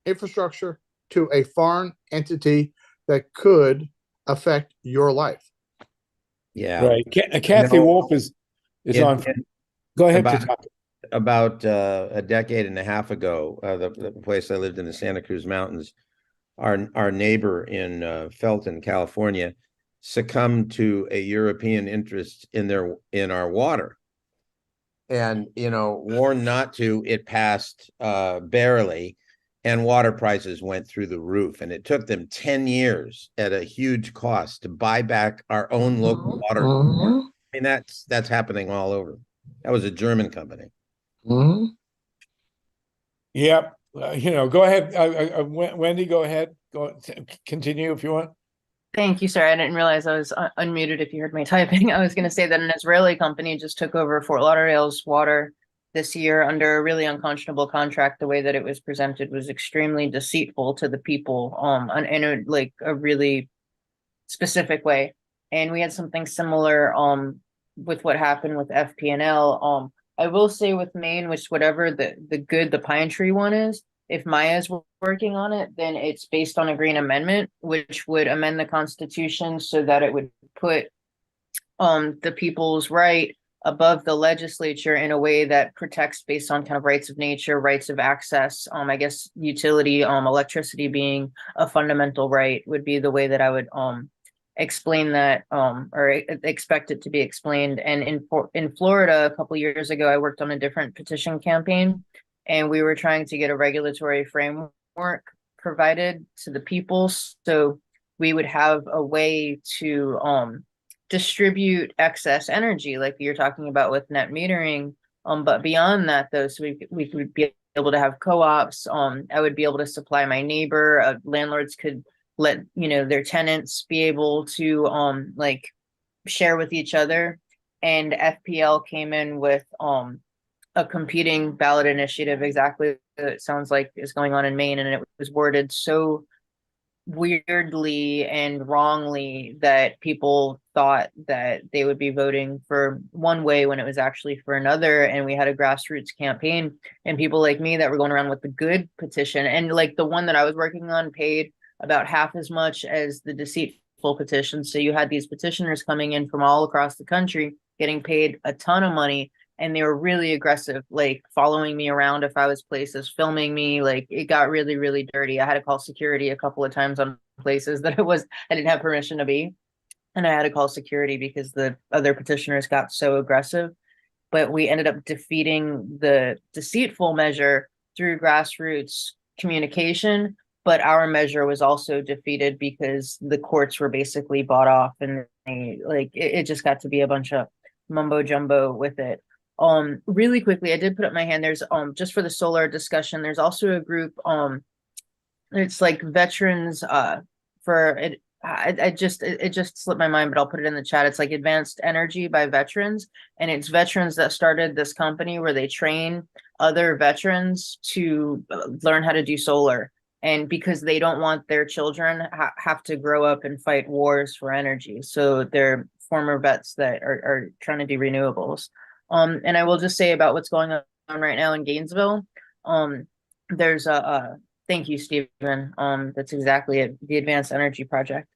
[SPEAKER 11] infrastructure to a foreign entity that could affect your life.
[SPEAKER 7] Yeah.
[SPEAKER 1] Right. Kathy Wolf is on. Go ahead.
[SPEAKER 7] About a decade and a half ago, the place I lived in, the Santa Cruz Mountains, our neighbor in Felton, California, succumbed to a European interest in our water. And, warned not to, it passed barely, and water prices went through the roof. And it took them 10 years at a huge cost to buy back our own local water. I mean, that's happening all over. That was a German company.
[SPEAKER 1] Yep. Go ahead. Wendy, go ahead. Continue if you want.
[SPEAKER 3] Thank you, sir. I didn't realize I was unmuted if you heard me typing. I was going to say that an Israeli company just took over Fort Lauderdale's water this year under a really unconscionable contract. The way that it was presented was extremely deceitful to the people, in a really specific way. And we had something similar with what happened with FPNL. I will say with Maine, which whatever the pine tree one is, if Maya's working on it, then it's based on a green amendment, which would amend the Constitution so that it would put the people's right above the legislature in a way that protects based on kind of rights of nature, rights of access. I guess utility, electricity being a fundamental right would be the way that I would explain that or expect it to be explained. And in Florida, a couple years ago, I worked on a different petition campaign, and we were trying to get a regulatory framework provided to the people so we would have a way to distribute excess energy like you're talking about with net metering. But beyond that, though, so we could be able to have co-ops. I would be able to supply my neighbor. Landlords could let their tenants be able to share with each other. And FPL came in with a competing ballot initiative, exactly what it sounds like is going on in Maine, and it was worded so weirdly and wrongly that people thought that they would be voting for one way when it was actually for another. And we had a grassroots campaign, and people like me that were going around with the good petition, and the one that I was working on paid about half as much as the deceitful petition. So you had these petitioners coming in from all across the country getting paid a ton of money, and they were really aggressive, following me around if I was places, filming me. It got really, really dirty. I had to call security a couple of times on places that I didn't have permission to be. And I had to call security because the other petitioners got so aggressive. But we ended up defeating the deceitful measure through grassroots communication. But our measure was also defeated because the courts were basically bought off, and it just got to be a bunch of mumbo jumbo with it. Really quickly, I did put up my hand. There's just for the solar discussion, there's also a group, it's like veterans for it. It just slipped my mind, but I'll put it in the chat. It's like Advanced Energy by Veterans, and it's veterans that started this company where they train other veterans to learn how to do solar. And because they don't want their children have to grow up and fight wars for energy. So they're former vets that are trying to do renewables. And I will just say about what's going on right now in Gainesville. There's thank you, Stephen. That's exactly it, the Advanced Energy Project.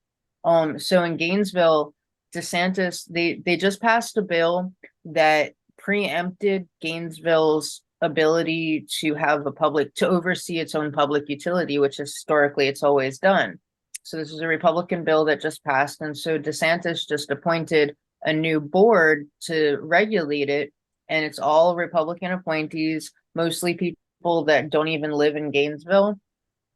[SPEAKER 3] So in Gainesville, DeSantis, they just passed a bill that preempted Gainesville's ability to have to oversee its own public utility, which historically it's always done. So this is a Republican bill that just passed. And so DeSantis just appointed a new board to regulate it. And it's all Republican appointees, mostly people that don't even live in Gainesville.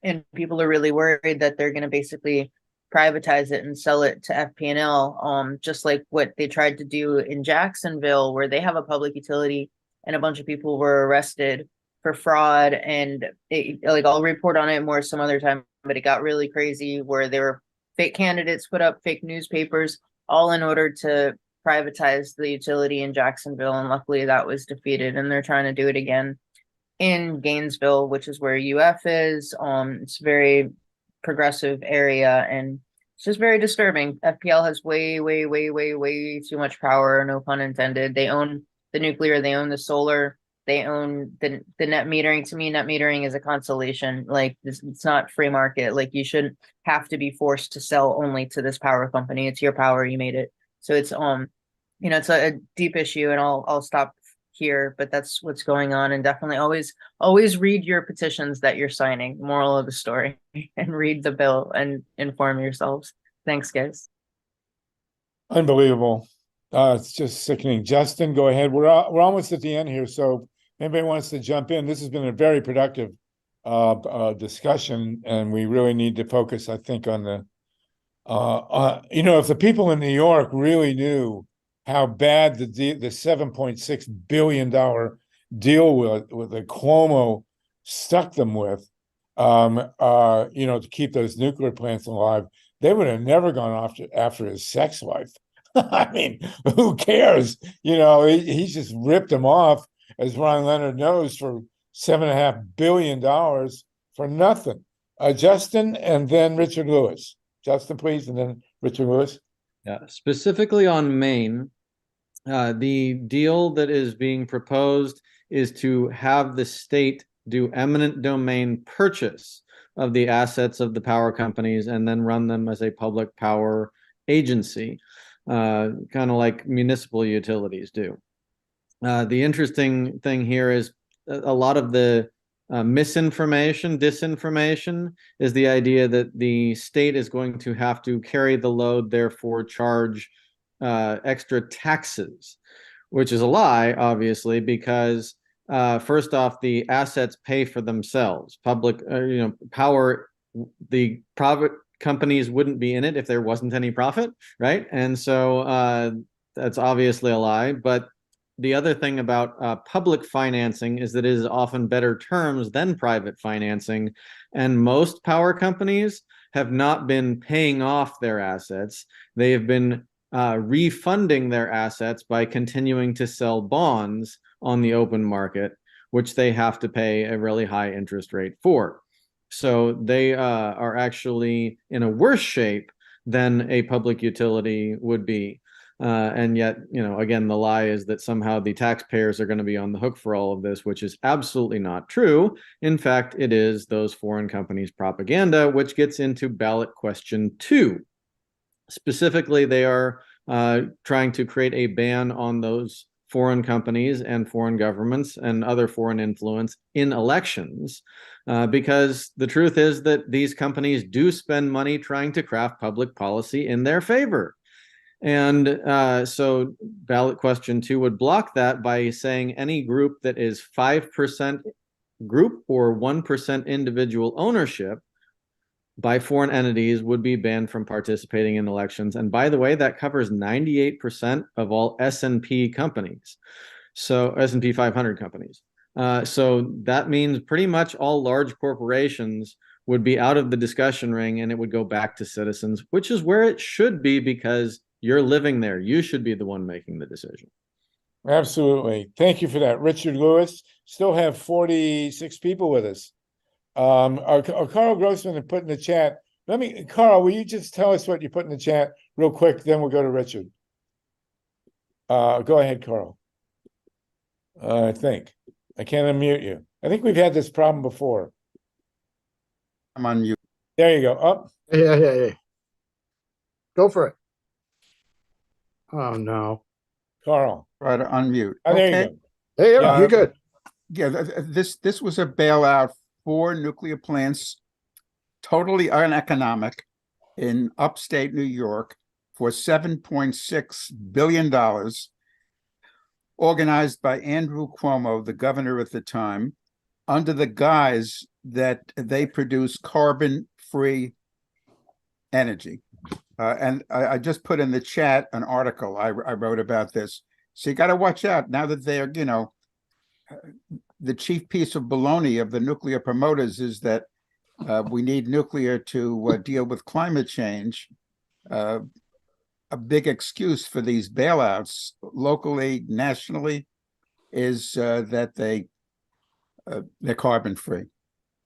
[SPEAKER 3] And people are really worried that they're going to basically privatize it and sell it to FP&L, just like what they tried to do in Jacksonville, where they have a public utility and a bunch of people were arrested for fraud. And like, I'll report on it more some other time, but it got really crazy where there were fake candidates put up fake newspapers, all in order to privatize the utility in Jacksonville. And luckily that was defeated, and they're trying to do it again in Gainesville, which is where UF is. It's a very progressive area, and it's just very disturbing. FPL has way too much power, no pun intended. They own the nuclear, they own the solar, they own the net metering. To me, net metering is a consolation. Like, it's not free market. Like, you shouldn't have to be forced to sell only to this power company. It's your power, you made it. So it's it's a deep issue, and I'll stop here, but that's what's going on. And definitely always read your petitions that you're signing, moral of the story, and read the bill and inform yourselves. Thanks, guys.
[SPEAKER 1] Unbelievable. It's just sickening. Justin, go ahead. We're almost at the end here, so if anybody wants to jump in. This has been a very productive discussion, and we really need to focus, I think, on the if the people in New York really knew how bad the $7.6 billion deal with the Cuomo stuck them with, to keep those nuclear plants alive, they would have never gone after his sex life. I mean, who cares? He's just ripped them off, as Ron Leonard knows, for $7.5 billion for nothing. Justin, and then Richard Lewis. Justin, please, and then Richard Lewis.
[SPEAKER 8] Yeah, specifically on Maine, the deal that is being proposed is to have the state do eminent domain purchase of the assets of the power companies and then run them as a public power agency, kind of like municipal utilities do. The interesting thing here is a lot of the disinformation is the idea that the state is going to have to carry the load, therefore charge extra taxes, which is a lie, obviously, because first off, the assets pay for themselves. Public, power, the private companies wouldn't be in it if there wasn't any profit, right? And so that's obviously a lie. But the other thing about public financing is that it is often better terms than private financing. And most power companies have not been paying off their assets. They have been refunding their assets by continuing to sell bonds on the open market, which they have to pay a really high interest rate for. So they are actually in a worse shape than a public utility would be. And yet, again, the lie is that somehow the taxpayers are going to be on the hook for all of this, which is absolutely not true. In fact, it is those foreign companies' propaganda, which gets into ballot question 2. Specifically, they are trying to create a ban on those foreign companies and foreign governments and other foreign influence in elections, because the truth is that these companies do spend money trying to craft public policy in their favor. And so ballot question 2 would block that by saying any group that is 5% group or 1% individual ownership by foreign entities would be banned from participating in elections. And by the way, that covers 98% of all S&P companies. So S&P 500 companies. So that means pretty much all large corporations would be out of the discussion ring, and it would go back to citizens, which is where it should be, because you're living there. You should be the one making the decision.
[SPEAKER 1] Absolutely. Thank you for that. Richard Lewis. Still have 46 people with us. Carl Grossman had put in the chat. Carl, will you just tell us what you put in the chat real quick? Then we'll go to Richard. Go ahead, Carl. I think. I can't unmute you. I think we've had this problem before.
[SPEAKER 18] I'm on mute.
[SPEAKER 1] There you go. Up.
[SPEAKER 11] Yeah. Go for it. Oh, no.
[SPEAKER 1] Carl.
[SPEAKER 18] Try to unmute.
[SPEAKER 1] Oh, there
[SPEAKER 18] okay.
[SPEAKER 1] you go.
[SPEAKER 11] Hey, you're good.
[SPEAKER 18] Yeah, this was a bailout for nuclear plants, totally uneconomic, in upstate New York for $7.6 billion, organized by Andrew Cuomo, the governor at the time, under the guise that they produce carbon-free energy. And I just put in the chat an article I wrote about this. So you got to watch out now that they're, the chief piece of baloney of the nuclear promoters is that we need nuclear to deal with climate change. A big excuse for these bailouts locally, nationally, is that they're carbon free.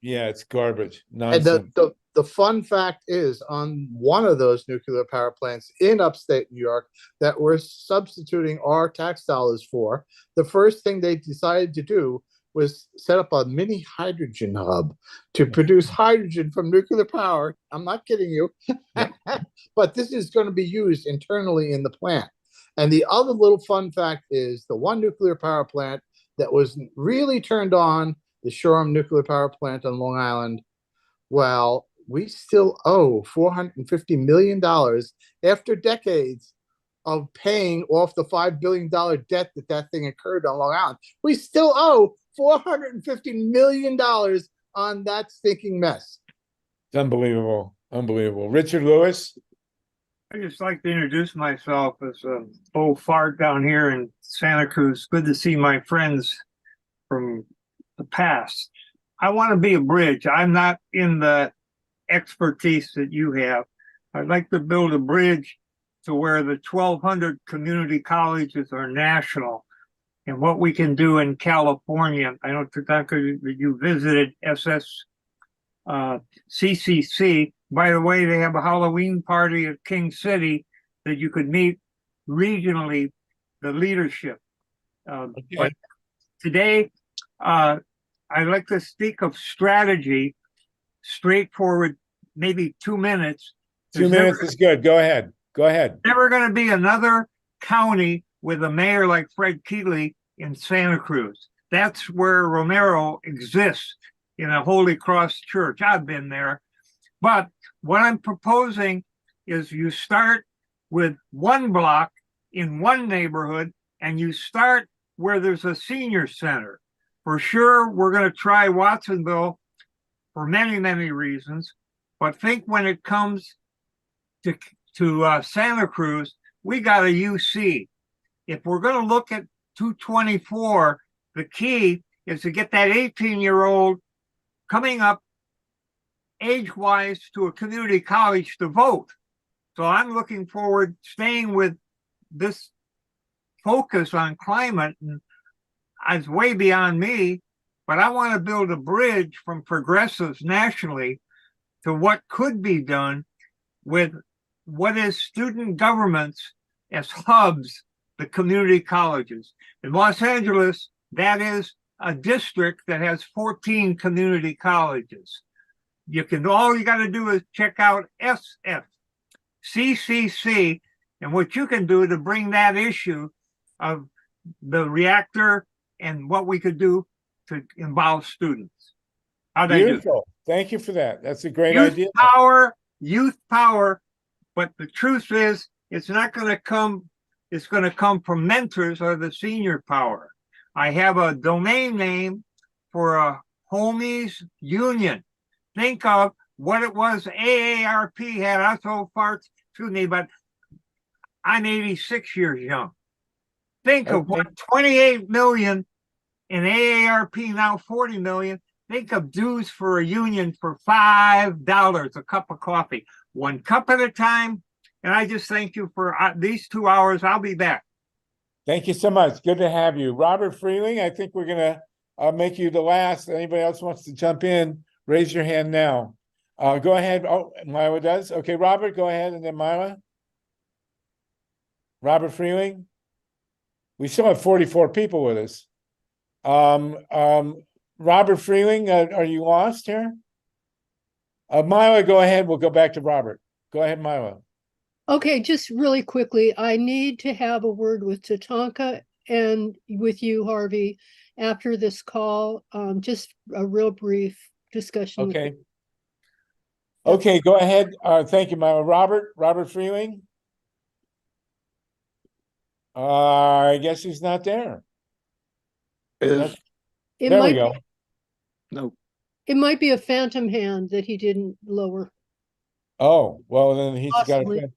[SPEAKER 1] Yeah, it's garbage.
[SPEAKER 11] And
[SPEAKER 1] Nonsense.
[SPEAKER 11] the fun fact is, on one of those nuclear power plants in upstate New York that we're substituting our tax dollars for, the first thing they decided to do was set up a mini hydrogen hub to produce hydrogen from nuclear power. I'm not kidding you. But this is going to be used internally in the plant. And the other little fun fact is the one nuclear power plant that was really turned on, the Shoreham nuclear power plant on Long Island, well, we still owe $450 million after decades of paying off the $5 billion debt that thing incurred on Long Island. We still owe $450 million on that stinking mess.
[SPEAKER 1] It's unbelievable. Unbelievable. Richard Lewis?
[SPEAKER 19] I just like to introduce myself as a old fart down here in Santa Cruz. Good to see my friends from the past. I want to be a bridge. I'm not in the expertise that you have. I'd like to build a bridge to where the 1,200 community colleges are national, and what we can do in California. I don't think you visited CCC. By the way, they have a Halloween party at King City that you could meet regionally, the leadership. But today, I'd like to speak of strategy, straightforward, maybe 2 minutes.
[SPEAKER 1] 2 minutes is good. Go ahead. Go ahead.
[SPEAKER 19] Never going to be another county with a mayor like Fred Keeley in Santa Cruz. That's where Romero exists, in a Holy Cross church. I've been there. But what I'm proposing is you start with one block in one neighborhood, and you start where there's a senior center. For sure, we're going to try Watsonville for many, many reasons. But think when it comes to Santa Cruz, we got a UC. If we're going to look at 224, the key is to get that 18-year-old coming up age-wise to a community college to vote. So I'm looking forward, staying with this focus on climate, and it's way beyond me, but I want to build a bridge from progressives nationally to what could be done with what is student governments as hubs, the community colleges. In Los Angeles, that is a district that has 14 community colleges. All you got to do is check out CCC, and what you can do to bring that issue of the reactor and what we could do to involve students. How'd I do?
[SPEAKER 1] Beautiful. Thank you for that. That's a great
[SPEAKER 19] Youth
[SPEAKER 1] idea.
[SPEAKER 19] Youth power. But the truth is, it's not going to come. It's going to come from mentors or the senior power. I have a domain name for a homies union. Think of what it was AARP had us old farts to me, but I'm 86 years young. Think of what 28 million in AARP, now 40 million. Think of dues for a union for $5 a cup of coffee, 1 cup at a time. And I just thank you for these 2 hours. I'll be back.
[SPEAKER 1] Thank you so much. Good to have you. Robert Freeling, I think we're going to make you the last. Anybody else wants to jump in, raise your hand now. Go ahead. Oh, Myla does. Okay, Robert, go ahead, and then Myla. Robert Freeling. We still have 44 people with us. Robert Freeling, are you lost here? Myla, go ahead. We'll go back to Robert. Go ahead, Myla.
[SPEAKER 6] Okay, just really quickly, I need to have a word with Tatanka and with you, Harvey, after this call. Just a real brief discussion.
[SPEAKER 1] Okay. Okay, go ahead. Thank you, Myla. Robert Freeling. I guess he's not there. There we go.
[SPEAKER 14] No.
[SPEAKER 6] It might be a phantom hand that he didn't lower.
[SPEAKER 1] Oh, well, then he's got
[SPEAKER 6] Possibly.
[SPEAKER 1] a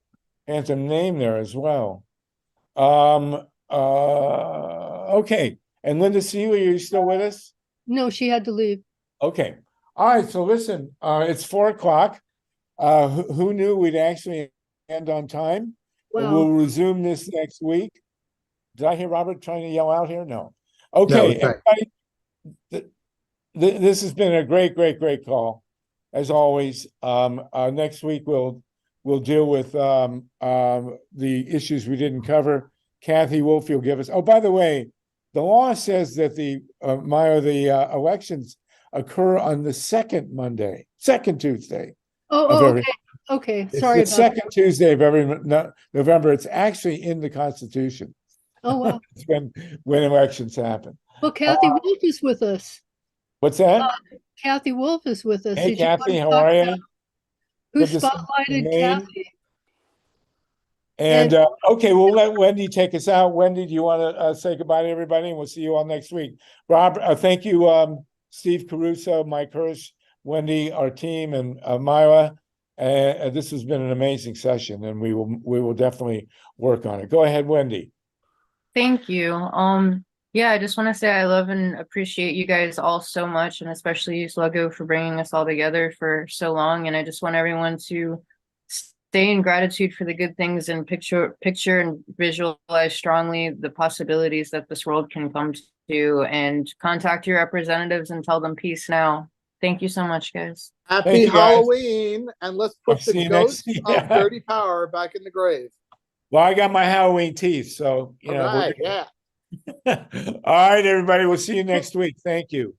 [SPEAKER 1] phantom name there as well. Okay. And Linda, see you, are you still with us?
[SPEAKER 6] No, she had to leave.
[SPEAKER 1] Okay. All right. So listen, it's 4:00. Who knew we'd actually end on time? We'll
[SPEAKER 6] Wow.
[SPEAKER 1] resume this next week. Did I hear Robert trying to yell out here? No. Okay,
[SPEAKER 11] okay.
[SPEAKER 1] everybody, this has been a great call, as always. Next week we'll deal with the issues we didn't cover. Kathy Wolf will give us. Oh, by the way, the law says that the elections occur on the second Tuesday.
[SPEAKER 6] Oh, okay. Okay.
[SPEAKER 1] It's
[SPEAKER 6] Sorry
[SPEAKER 1] the
[SPEAKER 6] about
[SPEAKER 1] second Tuesday of every November. It's actually in the Constitution.
[SPEAKER 6] Oh, wow.
[SPEAKER 1] It's when elections happen.
[SPEAKER 6] Well, Kathy Wolf is with us.
[SPEAKER 1] What's that?
[SPEAKER 6] Kathy Wolf is with us.
[SPEAKER 1] Hey,
[SPEAKER 6] Did you want
[SPEAKER 1] Kathy,
[SPEAKER 6] to
[SPEAKER 1] how
[SPEAKER 6] talk
[SPEAKER 1] are you?
[SPEAKER 6] about Who
[SPEAKER 1] Good to see you
[SPEAKER 6] spotlighted
[SPEAKER 1] in Maine.
[SPEAKER 6] Kathy?
[SPEAKER 1] And okay, we'll let Wendy take us out. Wendy, do you want to say goodbye to everybody? And we'll see you all next week. Rob, thank you, Steve Caruso, Mike Hirsch, Wendy, our team, and Myra. This has been an amazing session, and we will definitely work on it. Go ahead, Wendy.
[SPEAKER 3] Thank you. Yeah, I just want to say I love and appreciate you guys all so much, and especially you, Sluggo, for bringing us all together for so long. And I just want everyone to stay in gratitude for the good things and picture and visualize strongly the possibilities that this world can come to, and contact your representatives and tell them peace now. Thank you so much, guys.
[SPEAKER 11] Happy Halloween, and let's put the ghost of dirty power back in the grave.
[SPEAKER 1] Well, I got my Halloween teeth, so you know.
[SPEAKER 11] Right, yeah.
[SPEAKER 1] All right, everybody. We'll see you next week. Thank you.